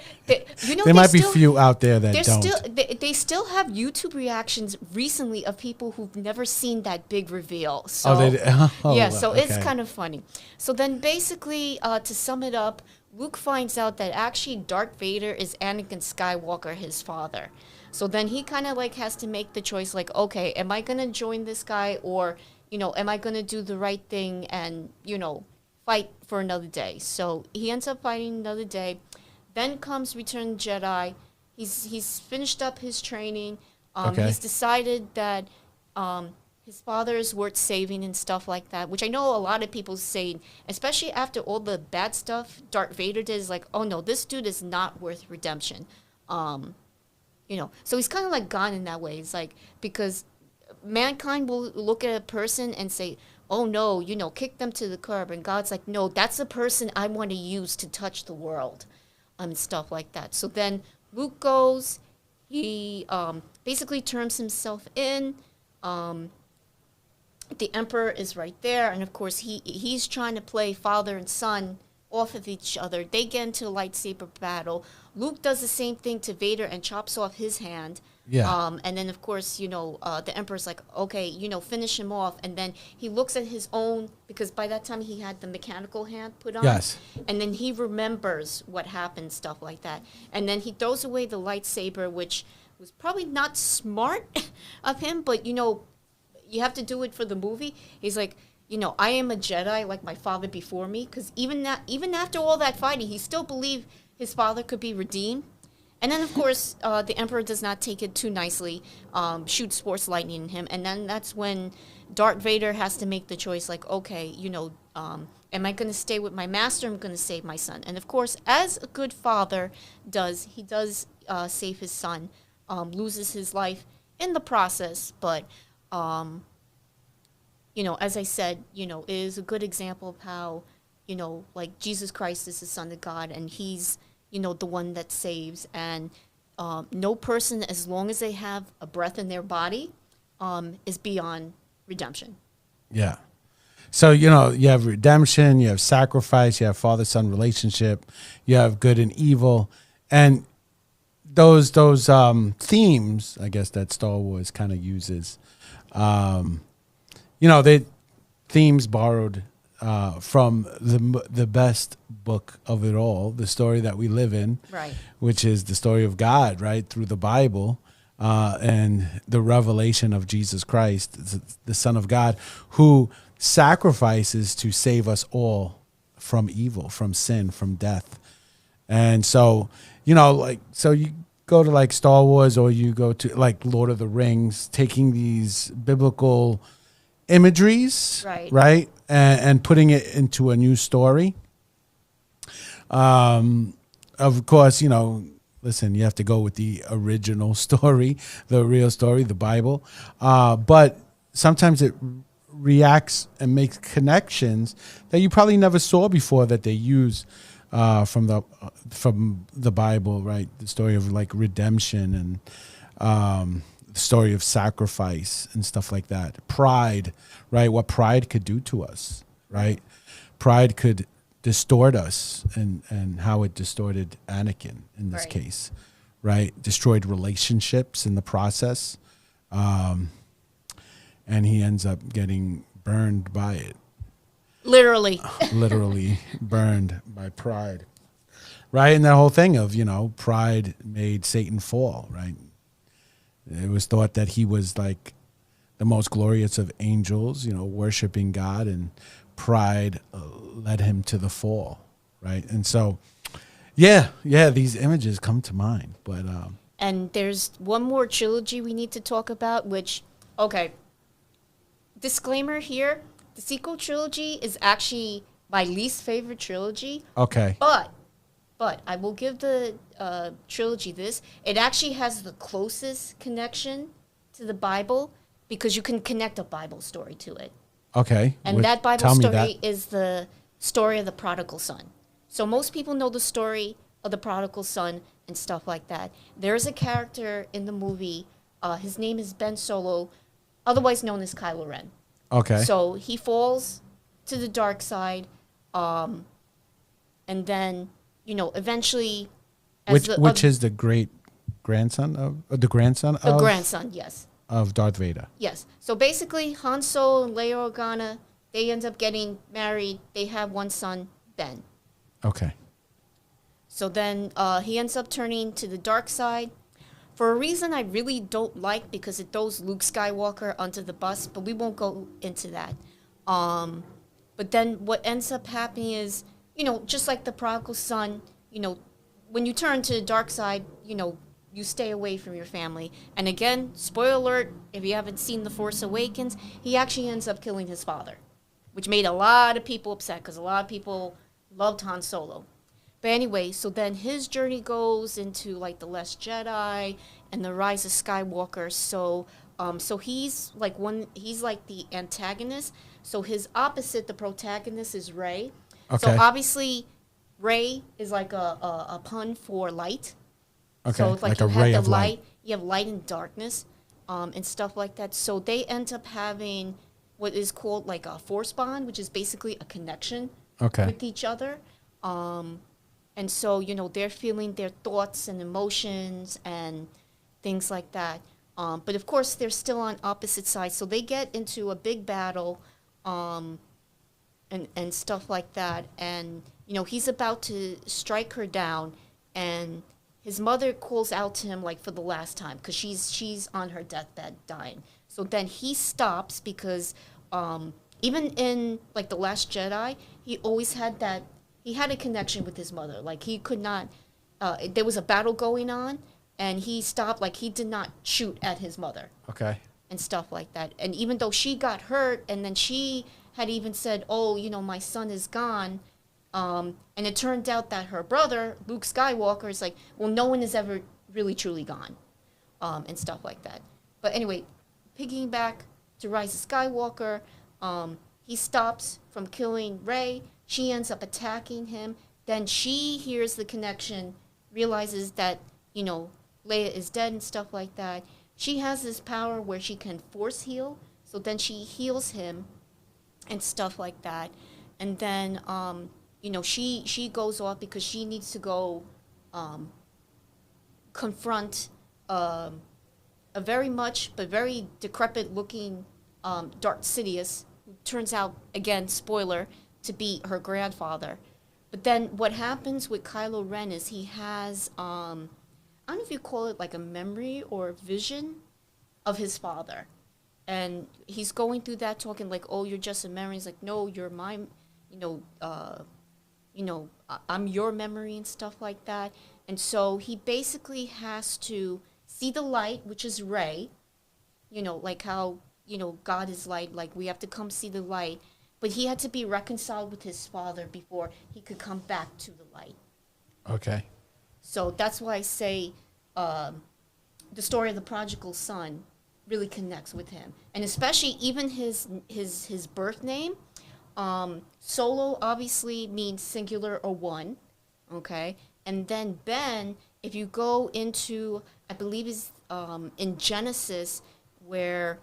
might be few out there that don't. They still have YouTube reactions recently of people who've never seen that big reveal. So, it's kind of funny. So then basically, to sum it up, Luke finds out that actually Darth Vader is Anakin Skywalker, his father. So then he kind of like has to make the choice, like, okay, am I going to join this guy, or am I going to do the right thing and, fight for another day? So he ends up fighting another day. Then comes Return of the Jedi. He's finished up his training. Okay. He's decided that his father is worth saving and stuff like that, which I know a lot of people say, especially after all the bad stuff Darth Vader did, is like, oh no, this dude is not worth redemption. So he's kind of like gone in that way. It's like, because mankind will look at a person and say, oh no, kick them to the curb. And God's like, no, that's the person I want to use to touch the world and stuff like that. So then Luke goes, he basically turns himself in. The Emperor is right there. And of course, he's trying to play father and son off of each other. They get into a lightsaber battle. Luke does the same thing to Vader and chops off his hand. Yeah. And then, of course, the Emperor's like, okay, finish him off. And then he looks at his own, because by that time he had the mechanical hand put on. Yes. And then he remembers what happened, stuff like that. And then he throws away the lightsaber, which was probably not smart of him, but, you have to do it for the movie. He's like, I am a Jedi like my father before me, because even after all that fighting, he still believed his father could be redeemed. And then, of course, the Emperor does not take it too nicely, shoots Force lightning in him. And then that's when Darth Vader has to make the choice, like, okay, am I going to stay with my master? I'm going to save my son. And, of course, as a good father does, he does save his son, loses his life in the process. But, as I said, it is a good example of how, like Jesus Christ is the Son of God, and he's the one that saves, and no person, as long as they have a breath in their body, is beyond redemption. Yeah. So, you have redemption, you have sacrifice, you have father-son relationship, you have good and evil. And those themes, I guess, that Star Wars kind of uses, they themes borrowed from the best book of it all, the story that we live in, Right. which is the story of God, right, through the Bible, and the revelation of Jesus Christ, the Son of God, who sacrifices to save us all from evil, from sin, from death. And so, so you go to like Star Wars, or you go to like Lord of the Rings, taking these biblical imageries, right, and putting it into a new story. Of course, listen, you have to go with the original story, the real story, the Bible. But sometimes it reacts and makes connections that you probably never saw before that they use from the Bible, right? The story of like redemption and the story of sacrifice and stuff like that. Pride, right? What pride could do to us, right? Pride could distort us, and how it distorted Anakin in this case, right? Destroyed relationships in the process. And he ends up getting burned by it. Literally. Literally burned by pride. Right? And that whole thing of, pride made Satan fall, right? It was thought that he was like the most glorious of angels, worshiping God, and pride led him to the fall, right? And so, yeah, these images come to mind. But and there's one more trilogy we need to talk about, which, okay, disclaimer here, the sequel trilogy is actually my least favorite trilogy. Okay. But I will give the trilogy this. It actually has the closest connection to the Bible, because you can connect a Bible story to it. Okay. And that Bible story is the story of the prodigal son. So most people know the story of the prodigal son and stuff like that. There's a character in the movie. His name is Ben Solo, otherwise known as Kylo Ren. Okay. So he falls to the dark side, and then, eventually... Which is the great grandson of... the grandson the of... grandson, yes. Of Darth Vader. Yes. So basically, Han Solo and Leia Organa, they end up getting married. They have one son, Ben. Okay. So then he ends up turning to the dark side for a reason I really don't like, because it throws Luke Skywalker onto the bus, but we won't go into that. But then what ends up happening is, just like the prodigal son, when you turn to the dark side, you stay away from your family. And again, spoiler alert, if you haven't seen The Force Awakens, he actually ends up killing his father, which made a lot of people upset because a lot of people loved Han Solo. But anyway, so then his journey goes into like The Last Jedi and The Rise of Skywalker. So he's like the antagonist. So his opposite, the protagonist, is Rey. Okay. So obviously, Rey is like a pun for light. Okay. So it's like a you ray have of the light. you have light and darkness, and stuff like that. So they end up having what is called like a force bond, which is basically a connection Okay. with each other. And so, they're feeling their thoughts and emotions and things like that. But of course, they're still on opposite sides. So they get into a big battle and stuff like that. And, he's about to strike her down. And his mother calls out to him, like, for the last time, because she's on her deathbed dying. So then he stops because even in, like, The Last Jedi, he always had he had a connection with his mother. Like, he could not, there was a battle going on, and he stopped, like, he did not shoot at his mother. Okay. And stuff like that. And even though she got hurt, and then she had even said, oh, my son is gone, and it turned out that her brother, Luke Skywalker, is like, well, no one is ever really truly gone, and stuff like that. But anyway, piggyback to Rise of Skywalker, he stops from killing Rey. She ends up attacking him. Then she hears the connection, realizes that, Leia is dead and stuff like that. She has this power where she can force heal. So then she heals him and stuff like that. And then, she goes off because she needs to go confront a very decrepit looking Darth Sidious, who turns out, again, spoiler, to be her grandfather. But then what happens with Kylo Ren is he has, I don't know if you call it like a memory or vision of his father. And he's going through that talking like, oh, you're just a memory. He's like, no, you're my, I'm your memory and stuff like that. And so he basically has to see the light, which is Rey, like how, God is light, like we have to come see the light. But he had to be reconciled with his father before he could come back to the light. Okay. So that's why I say the story of the prodigal son really connects with him. And especially even his birth name. Solo obviously means singular or one. Okay. And then Ben, if you go into, I believe is in Genesis, where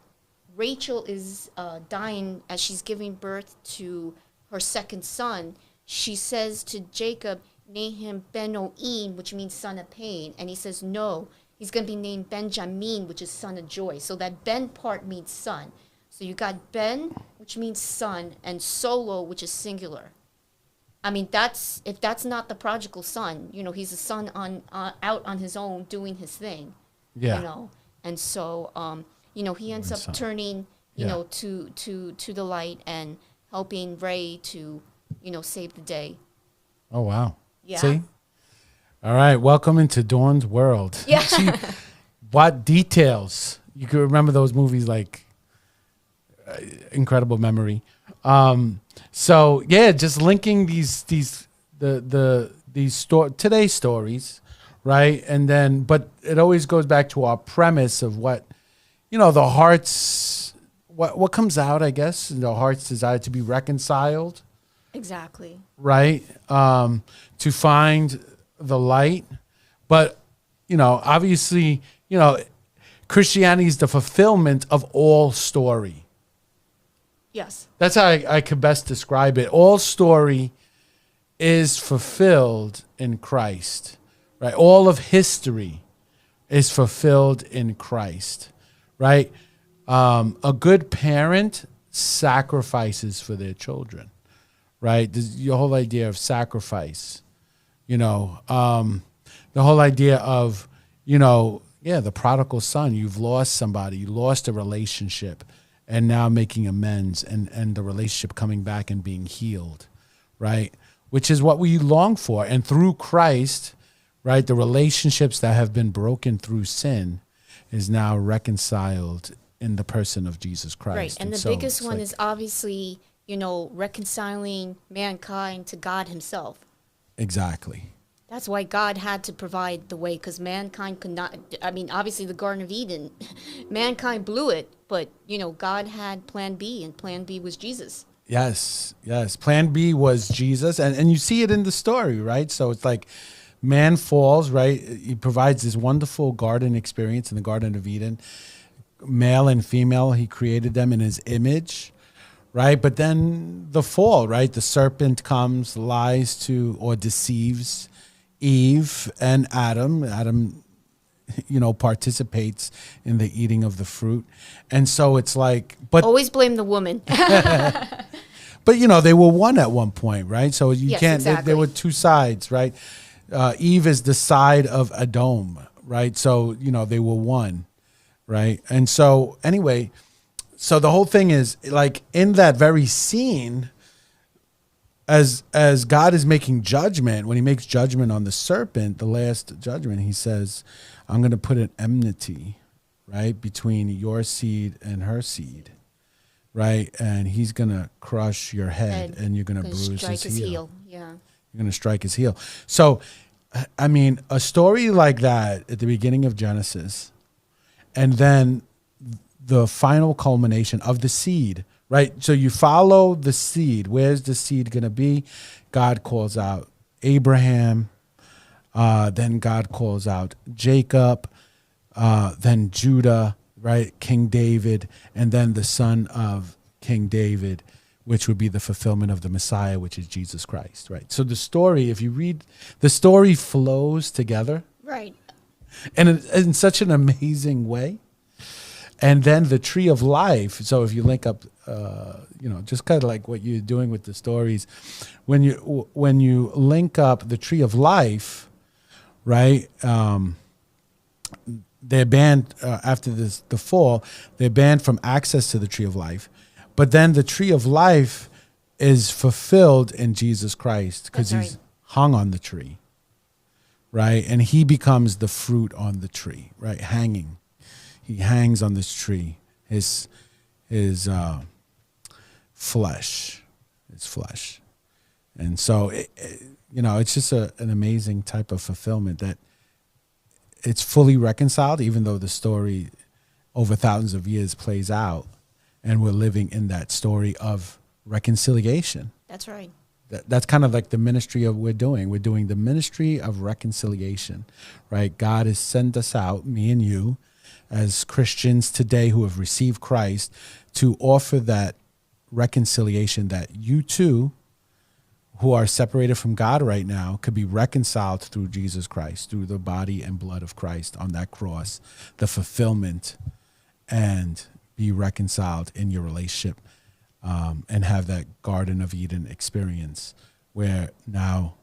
Rachel is dying as she's giving birth to her second son, she says to Jacob, name him Ben-Oin, which means son of pain. And he says, no, he's going to be named Benjamin, which is son of joy. So that Ben part means son. So you got Ben, which means son, and Solo, which is singular. I mean, if that's not the prodigal son, he's a son out on his own doing his thing. Yeah. And so, he ends up turning, to the light and helping Rey to, save the day. Oh, wow. Yeah. See? All right. Welcome into Dawn's world. Yeah. See what details. You could remember those movies like incredible memory. So yeah, just linking today's stories, right? And then, but it always goes back to our premise of what, the heart's, what comes out, I guess, the heart's desire to be reconciled. Exactly. Right. To find the light. But, obviously, Christianity is the fulfillment of all story. Yes. That's how I could best describe it. All story is fulfilled in Christ, right? All of history is fulfilled in Christ, right? A good parent sacrifices for their children, right? The whole idea of sacrifice, the whole idea of, the prodigal son. You've lost somebody, you lost a relationship, and now making amends and the relationship coming back and being healed, right? Which is what we long for. And through Christ, right? The relationships that have been broken through sin is now reconciled in the person of Jesus Christ. Right. And the so biggest it's one like- is obviously, reconciling mankind to God himself. Exactly. That's why God had to provide the way, because mankind could not. I mean, obviously, the Garden of Eden, mankind blew it, but, God had plan B, and plan B was Jesus. Yes, yes. Plan B was Jesus, and you see it in the story, right? So it's like man falls, right? He provides this wonderful garden experience in the Garden of Eden. Male and female, he created them in his image, right? But then the fall, right? The serpent comes, lies to or deceives Eve and Adam. Adam, participates in the eating of the fruit. And so it's like, but Always blame the woman. But they were one at one point, right? So you Yes, can't. exactly. There were two sides, right? Eve is the side of Edom, right? So they were one, right? And so anyway, so the whole thing is like in that very scene, as God is making judgment, when He makes judgment on the serpent, the last judgment, He says, "I'm going to put an enmity, right, between your seed and her seed." Right, and he's gonna crush your head, and you're gonna bruise his heel. Yeah. You're gonna strike his heel. So, I mean, a story like that at the beginning of Genesis, and then the final culmination of the seed. Right. So you follow the seed. Where's the seed gonna be? God calls out Abraham. Then God calls out Jacob. Then Judah. Right, King David, and then the son of King David, which would be the fulfillment of the Messiah, which is Jesus Christ. Right. So the story, if you read, the story flows together. Right. And in such an amazing way. And then the tree of life. So if you link up, just kind of like what you're doing with the stories, when you link up the tree of life, right? They're banned after the fall. They're banned from access to the tree of life, but then the tree of life is fulfilled in Jesus Christ because He's hung on the tree, right? And He becomes the fruit on the tree, right? Hanging, He hangs on this tree. His flesh, and so it's just an amazing type of fulfillment that. It's fully reconciled, even though the story over thousands of years plays out, and we're living in that story of reconciliation. That's right. That's kind of like the ministry of we're doing. We're doing the ministry of reconciliation, right? God has sent us out, me and you, as Christians today who have received Christ, to offer that reconciliation that you too, who are separated from God right now, could be reconciled through Jesus Christ, through the body and blood of Christ on that cross, the fulfillment, and be reconciled in your relationship, and have that Garden of Eden experience where now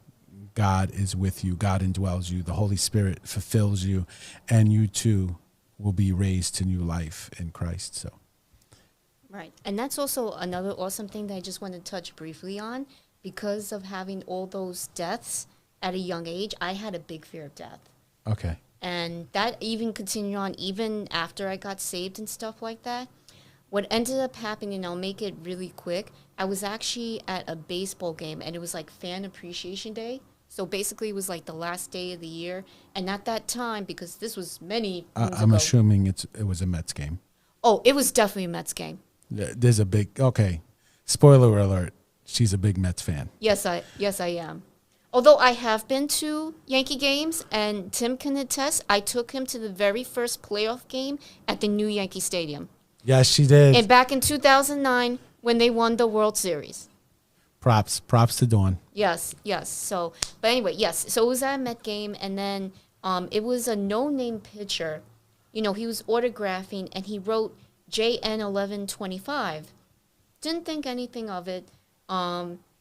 God is with you, God indwells you, the Holy Spirit fulfills you, and you too will be raised to new life in Christ. So, right. And that's also another awesome thing that I just want to touch briefly on. Because of having all those deaths at a young age, I had a big fear of death. Okay. And that even continued on even after I got saved and stuff like that. What ended up happening, I'll make it really quick, I was actually at a baseball game, and it was like Fan Appreciation Day. So basically it was like the last day of the year. And at that time, because this was many moons I'm ago. assuming it was a Mets game. Oh, it was definitely a Mets game. There's a big, okay, spoiler alert. She's a big Mets fan. Yes, I am. Although I have been to Yankee games, and Tim can attest, I took him to the very first playoff game at the new Yankee Stadium. Yes, she did. And back in 2009, when they won the World Series. Props to Dawn. Yes. So, but anyway, yes. So it was at a Met game, and then it was a no-name pitcher. He was autographing, and he wrote JN1125. Didn't think anything of it.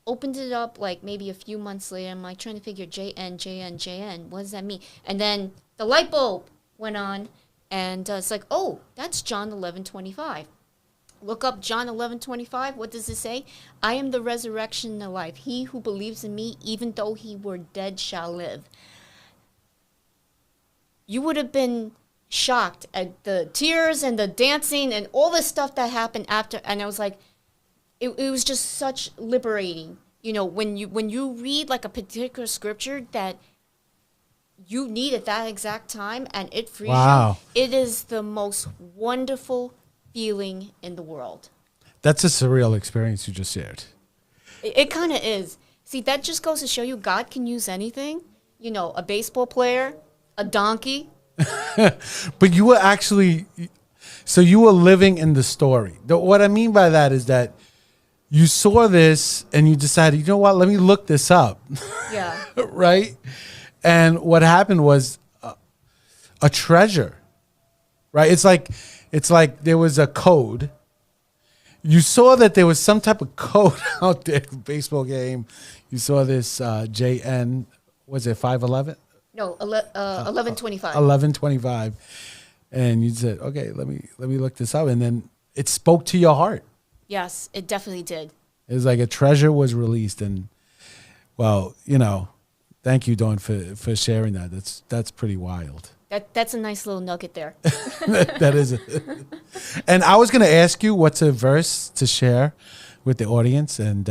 Opened it up like maybe a few months later. I'm like trying to figure JN. What does that mean? And then the light bulb went on, and it's like, oh, that's John 11:25. Look up John 11:25. What does it say? I am the resurrection and the life. He who believes in me, even though he were dead, shall live. you would have been shocked at the tears and the dancing and all the stuff that happened after. And I was like, it was just such liberating. You know, when you read like a particular scripture that you need at that exact time and it frees you, it is the most wonderful feeling in the world. That's a surreal experience you just shared. It kind of is. See, that just goes to show you God can use anything. You know, a baseball player, a donkey. But you were actually, so you were living in the story. What I mean by that is that you saw this and you decided, you know what, let me look this up. Yeah. Right? And what happened was a treasure, right? It's like there was a code. You saw that there was some type of code out there, baseball game. You saw this JN, was it 511? No, 1125. 1125. And you said, okay, let me look this up. And then it spoke to your heart. Yes, it definitely did. It was like a treasure was released. And, well, you know, thank you, Dawn, for sharing that. That's pretty wild. That's a nice little nugget there. That is. And I was going to ask you what's a verse to share with the audience. And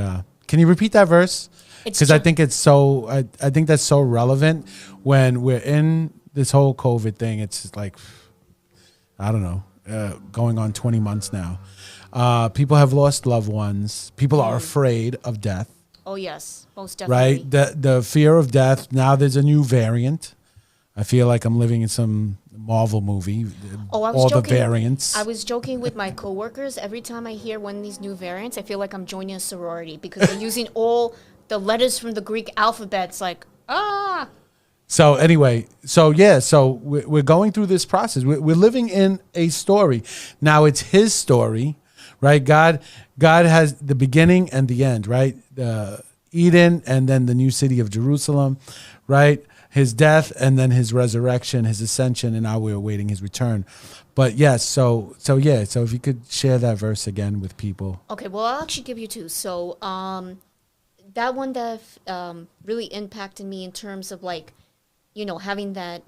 can you repeat that verse? Because I think it's so. I think that's so relevant when we're in this whole COVID thing. It's like, I don't know, going on 20 months now. People have lost loved ones. People are afraid of death. Oh yes, most definitely. Right, the fear of death. Now there's a new variant. I feel like I'm living in some Marvel movie. Oh, I was all joking. The variants. I was joking with my coworkers. Every time I hear one of these new variants, I feel like I'm joining a sorority because they're using all the letters from the Greek alphabet. It's like, ah. So anyway, so we're going through this process. We're living in a story. Now it's his story, right? God has the beginning and the end, right? Eden and then the new city of Jerusalem, right? His death and then his resurrection, his ascension, and now we're awaiting his return. But yes, so if you could share that verse again with people. Okay, well, I'll actually give you two. So that one that really impacted me in terms of like, you know, having that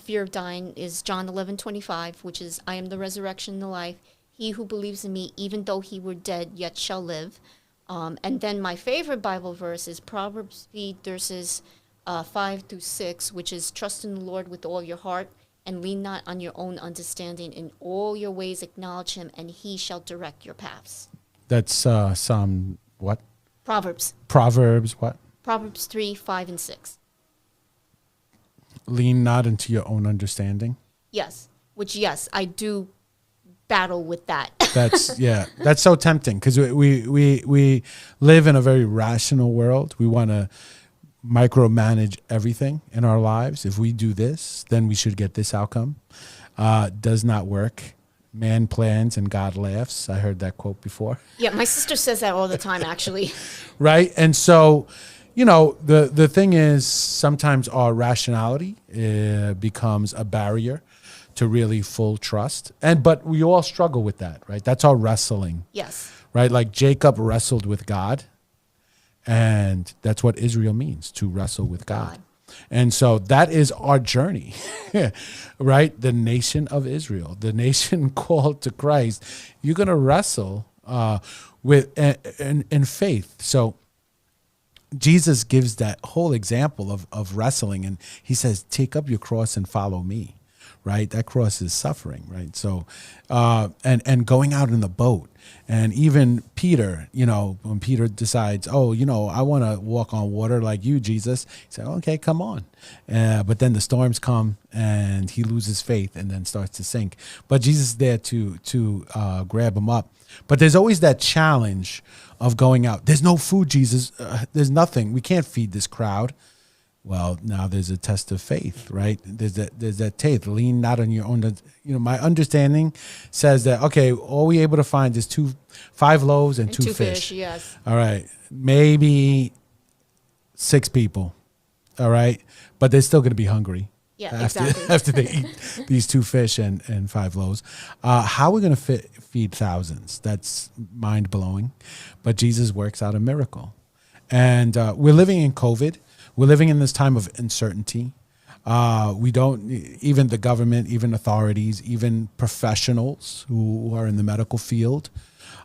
fear of dying is John 11:25, which is, I am the resurrection and the life. He who believes in me, even though he were dead, yet shall live. And then my favorite Bible verse is Proverbs 3 verses 5-6, which is, trust in the Lord with all your heart and lean not on your own understanding. In all your ways acknowledge him, and he shall direct your paths. That's Psalm what? Proverbs what? Proverbs 3, 5, and 6. Lean not into your own understanding. Yes, which, yes, I do battle with that. That's so tempting because we live in a very rational world. We want to micromanage everything in our lives. If we do this, then we should get this outcome. Does not work. Man plans and God laughs. I heard that quote before. Yeah, my sister says that all the time, actually. Right? And so, you know, the thing is, sometimes our rationality becomes a barrier to really full trust. But we all struggle with that, right? That's our wrestling. Yes. Right? Like Jacob wrestled with God. And that's what Israel means, to wrestle with God. And so that is our journey, right? The nation of Israel, the nation called to Christ. You're going to wrestle with in faith. So Jesus gives that whole example of wrestling. And he says, take up your cross and follow me, right? That cross is suffering, right? So, and going out in the boat. And even Peter, you know, when Peter decides, oh, you know, I want to walk on water like you, Jesus, he said, okay, come on. But then the storms come and he loses faith and then starts to sink. But Jesus is there to grab him up. But there's always that challenge of going out. There's no food, Jesus. There's nothing. We can't feed this crowd. Well, now there's a test of faith, right? There's that faith. Lean not on your own. You know, my understanding says that, okay, all we able to find is 5 loaves and two fish. Yes. All right. Maybe 6 people. All right. But they're still going to be hungry. Yeah, exactly. After they eat these 2 fish and 5 loaves. How are we going to feed thousands? That's mind blowing. But Jesus works out a miracle. And we're living in COVID. We're living in this time of uncertainty. We don't, even the government, even authorities, even professionals who are in the medical field,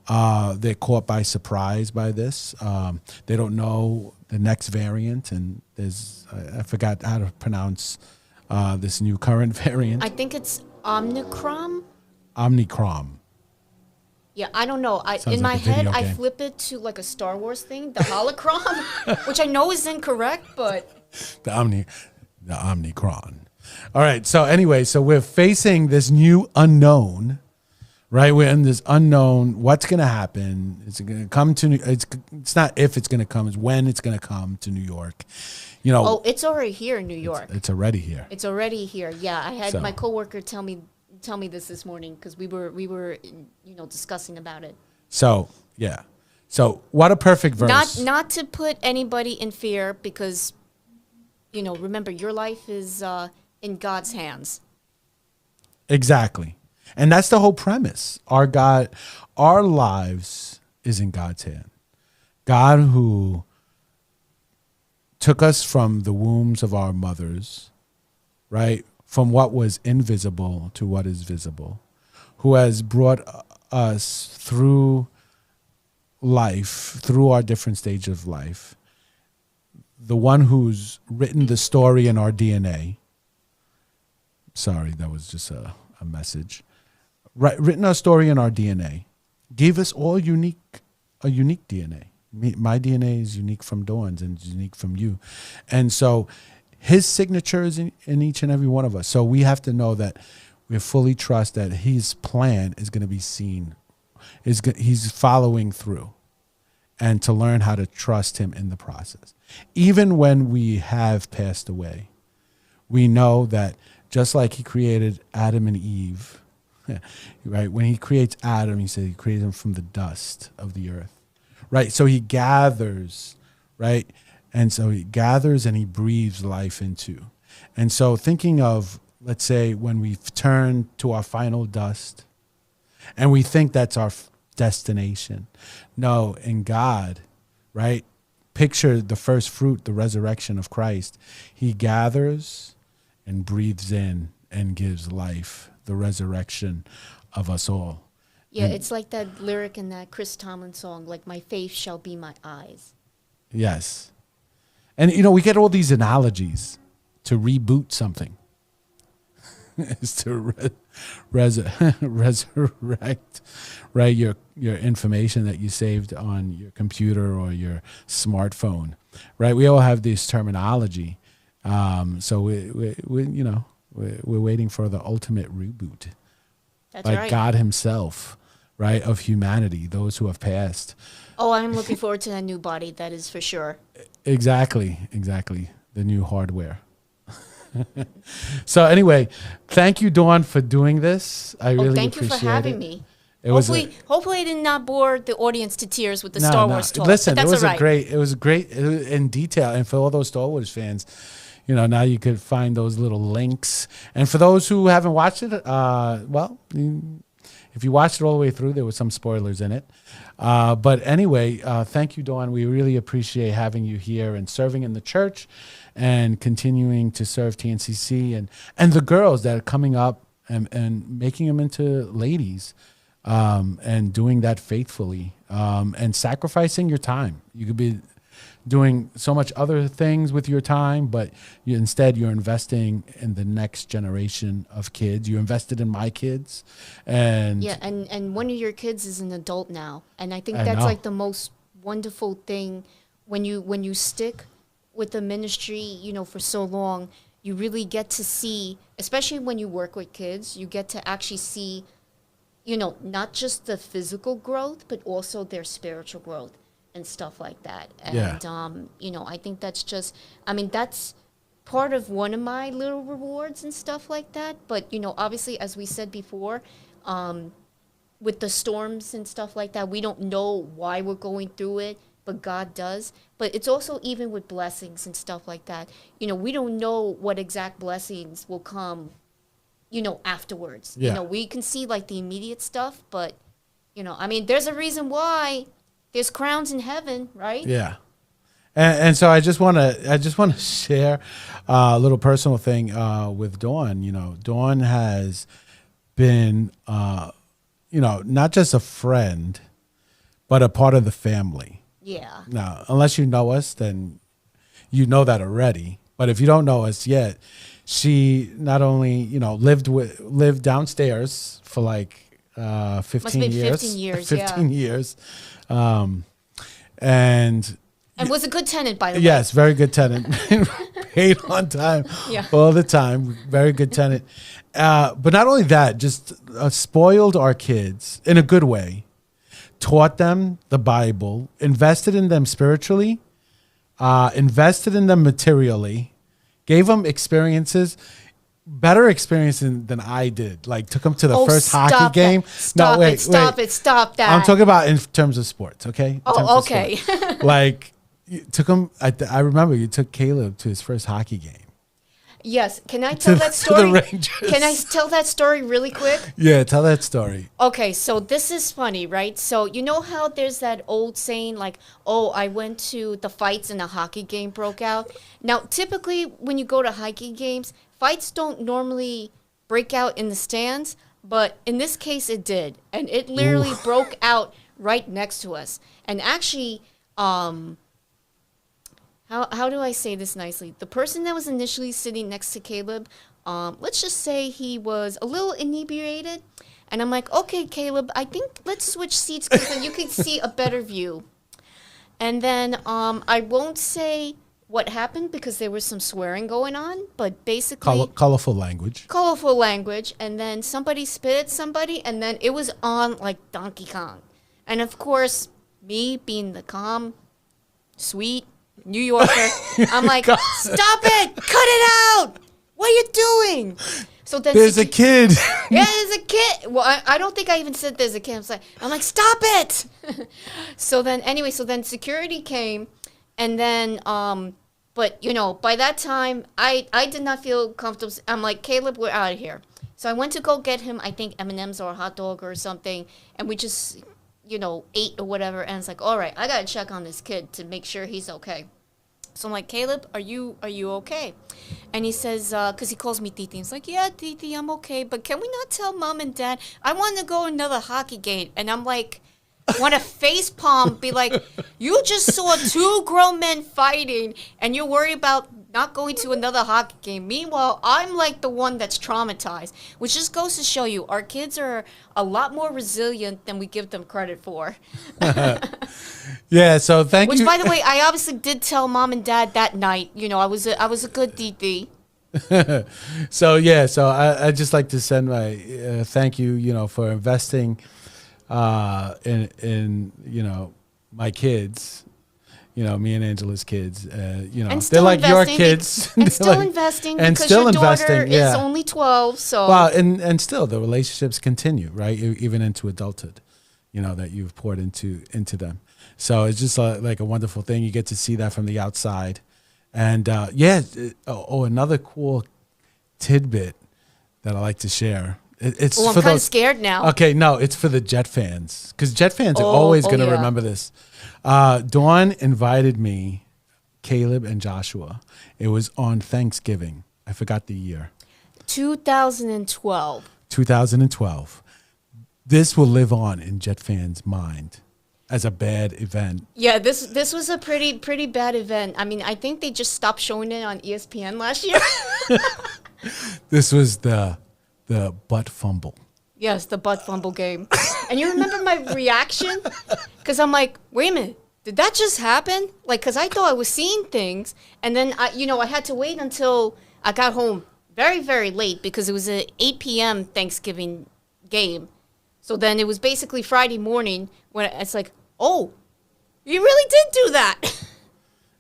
they're caught by surprise by this. They don't know the next variant, and I forgot how to pronounce this new current variant. I think it's Omicron. Omicron. Yeah, I don't know. Sounds In my like a head, video I game. flip it to like a Star Wars thing, the holocron, which I know is incorrect, but The Omicron. All right. So anyway, so we're facing this new unknown, right? We're in this unknown. What's going to happen? Is it going to come to? It's not if it's going to come. It's when it's going to come to New York. You know. oh, it's already here in New York. It's already here. It's already here. Yeah, I had So- my coworker tell me this morning because we were discussing about it. So yeah. So what a perfect verse. Not to put anybody in fear because, remember your life is in God's hands. Exactly. And that's the whole premise. Our lives is in God's hand. God who took us from the wombs of our mothers, right? From what was invisible to what is visible, who has brought us through life, through our different stages of life, the one who's written the story in our DNA. Sorry, that was just a message. Written our story in our DNA, gave us all a unique DNA. My DNA is unique from Dawn's and unique from you. And so his signature is in each and every one of us. So we have to know that we fully trust that his plan is going to be seen. He's following through, and to learn how to trust him in the process. Even when we have passed away, we know that just like he created Adam and Eve, right? When he creates Adam, he said he created him from the dust of the earth, right? So he gathers, right? And so he gathers and he breathes life into. And so thinking of, let's say, when we've turned to our final dust and we think that's our destination. No, in God, right? Picture the first fruit, the resurrection of Christ. He gathers and breathes in and gives life, the resurrection of us all. Yeah, it's like that lyric in that Chris Tomlin song, like, my faith shall be my eyes. Yes. And, we get all these analogies to reboot something. Is to resurrect, right, your information that you saved on your computer or your smartphone, right? We all have this terminology. So we're waiting for the ultimate reboot. That's by right. God himself, right, of humanity, those who have passed. Oh, I'm looking forward to that new body, that is for sure. Exactly. The new hardware. So anyway, thank you, Dawn, for doing this. I really thank you appreciate for having it. me. It Hopefully I did not bore the audience to tears with the Star Wars talk. Listen, but it that's was all right. it was great in detail. And for all those Star Wars fans, now you could find those little links. And for those who haven't watched it, if you watched it all the way through, there were some spoilers in it. But anyway, thank you, Dawn. We really appreciate having you here and serving in the church and continuing to serve TNCC and the girls that are coming up and making them into ladies and doing that faithfully and sacrificing your time. You could be doing so much other things with your time, but instead you're investing in the next generation of kids. You invested in my kids. And one of your kids is an adult now. And I think I that's know. like the most wonderful thing when you stick with the ministry, for so long, you really get to see, especially when you work with kids, you get to actually see, not just the physical growth, but also their spiritual growth and stuff like that. And, Yeah. I think that's that's part of one of my little rewards and stuff like that. But, obviously, as we said before, with the storms and stuff like that, we don't know why we're going through it, but God does. But it's also even with blessings and stuff like that. We don't know what exact blessings will come, afterwards. Yeah. We can see like the immediate stuff, but, there's a reason why there's crowns in heaven, right? Yeah. And so I just want to share a little personal thing with Dawn. You know, Dawn has been, not just a friend, but a part of the family. Yeah. Now, unless you know us, then you know that already. But if you don't know us yet, she not only, lived downstairs for like 15 Must be years. 15 years, 15 yeah. years. And was a good tenant, by the way. yes, very good tenant. Paid on time, Yeah. all the time. Very good tenant. But not only that, just spoiled our kids in a good way. Taught them the Bible, invested in them spiritually, invested in them materially, gave them experiences, better experiences than I did. Like took them to the first hockey game. Stop that. I'm talking about in terms of sports, okay? In terms Oh, of okay. sports. Like you took him. I remember you took Caleb to his first hockey game. Yes. Can I tell that story? To the Rangers. Can I tell that story really quick? Yeah, tell that story. Okay, so this is funny, right? So you know how there's that old saying like, "Oh, I went to the fights and a hockey game broke out." Now, typically when you go to hockey games, fights don't normally break out in the stands, but in this case it did. And it literally broke out right next to us. And actually, how do I say this nicely? The person that was initially sitting next to Caleb, let's just say he was a little inebriated. And I'm like, okay, Caleb, I think let's switch seats because then you can see a better view. And then I won't say what happened because there was some swearing going on, but basically... Colorful language. Colorful language. And then somebody spit at somebody, and then it was on like Donkey Kong. And of course, me being the calm, sweet New Yorker, I'm like, stop it! Cut it out! What are you doing? So then there's a kid. Yeah, there's a kid. Well, I don't think I even said there's a kid. I'm like, stop it! So then security came, and then but by that time I did not feel comfortable. I'm like, Caleb, we're out of here. So I went to go get him, I think M&Ms or a hot dog or something, and we just ate or whatever. And it's like, all right, I gotta check on this kid to make sure he's okay. So I'm like, Caleb, are you okay? And he says, because he calls me Titi. He's like, yeah, Titi, I'm okay. But can we not tell Mom and Dad? I want to go another hockey game. And I'm like, want to face palm, be like, you just saw two grown men fighting, and you're worried about not going to another hockey game. Meanwhile, I'm like the one that's traumatized, which just goes to show you our kids are a lot more resilient than we give them credit for. Yeah, so thank you. Which, by the way, I obviously did tell Mom and Dad that night. I was a good DD. So I just like to send my thank you, for investing in my kids. Me and Angela's kids, and they're like your kids. And still investing and because still your daughter investing, yeah. is only 12, so... Well, and still, the relationships continue, right? Even into adulthood, that you've poured into them. So it's just like a wonderful thing. You get to see that from the outside. And, another cool tidbit that I like to share. It's I'm for kind of those, scared now. Okay, no, it's for the Jet fans. Because Jet fans are always going to remember this. Dawn invited me, Caleb, and Joshua. It was on Thanksgiving. I forgot the year. 2012. 2012. This will live on in Jet fans' mind as a bad event. Yeah, this was a pretty bad event. I mean, I think they just stopped showing it on ESPN last year. This was the butt fumble. Yes, the butt fumble game. And you remember my reaction? Because I'm like, wait a minute, did that just happen? Like, because I thought I was seeing things. And then, I had to wait until I got home very, very late because it was an 8 p.m. Thanksgiving game. So then it was basically Friday morning when it's like, oh, you really did do that.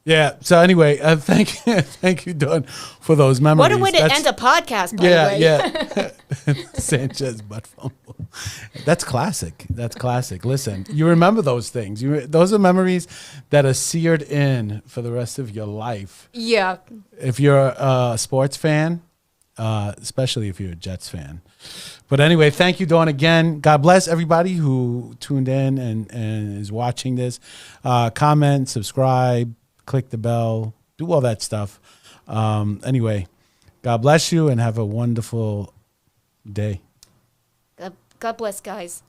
Yeah. So anyway, thank you, Dawn, for those memories. What a way to end a podcast, by the way. Yeah. Sanchez butt fumble. That's classic. Listen, you remember those things. Those are memories that are seared in for the rest of your life. Yeah. If you're a sports fan, especially if you're a Jets fan. But anyway, thank you, Dawn, again. God bless everybody who tuned in and is watching this. Comment, subscribe, click the bell, do all that stuff. Anyway, God bless you and have a wonderful day. God bless, guys.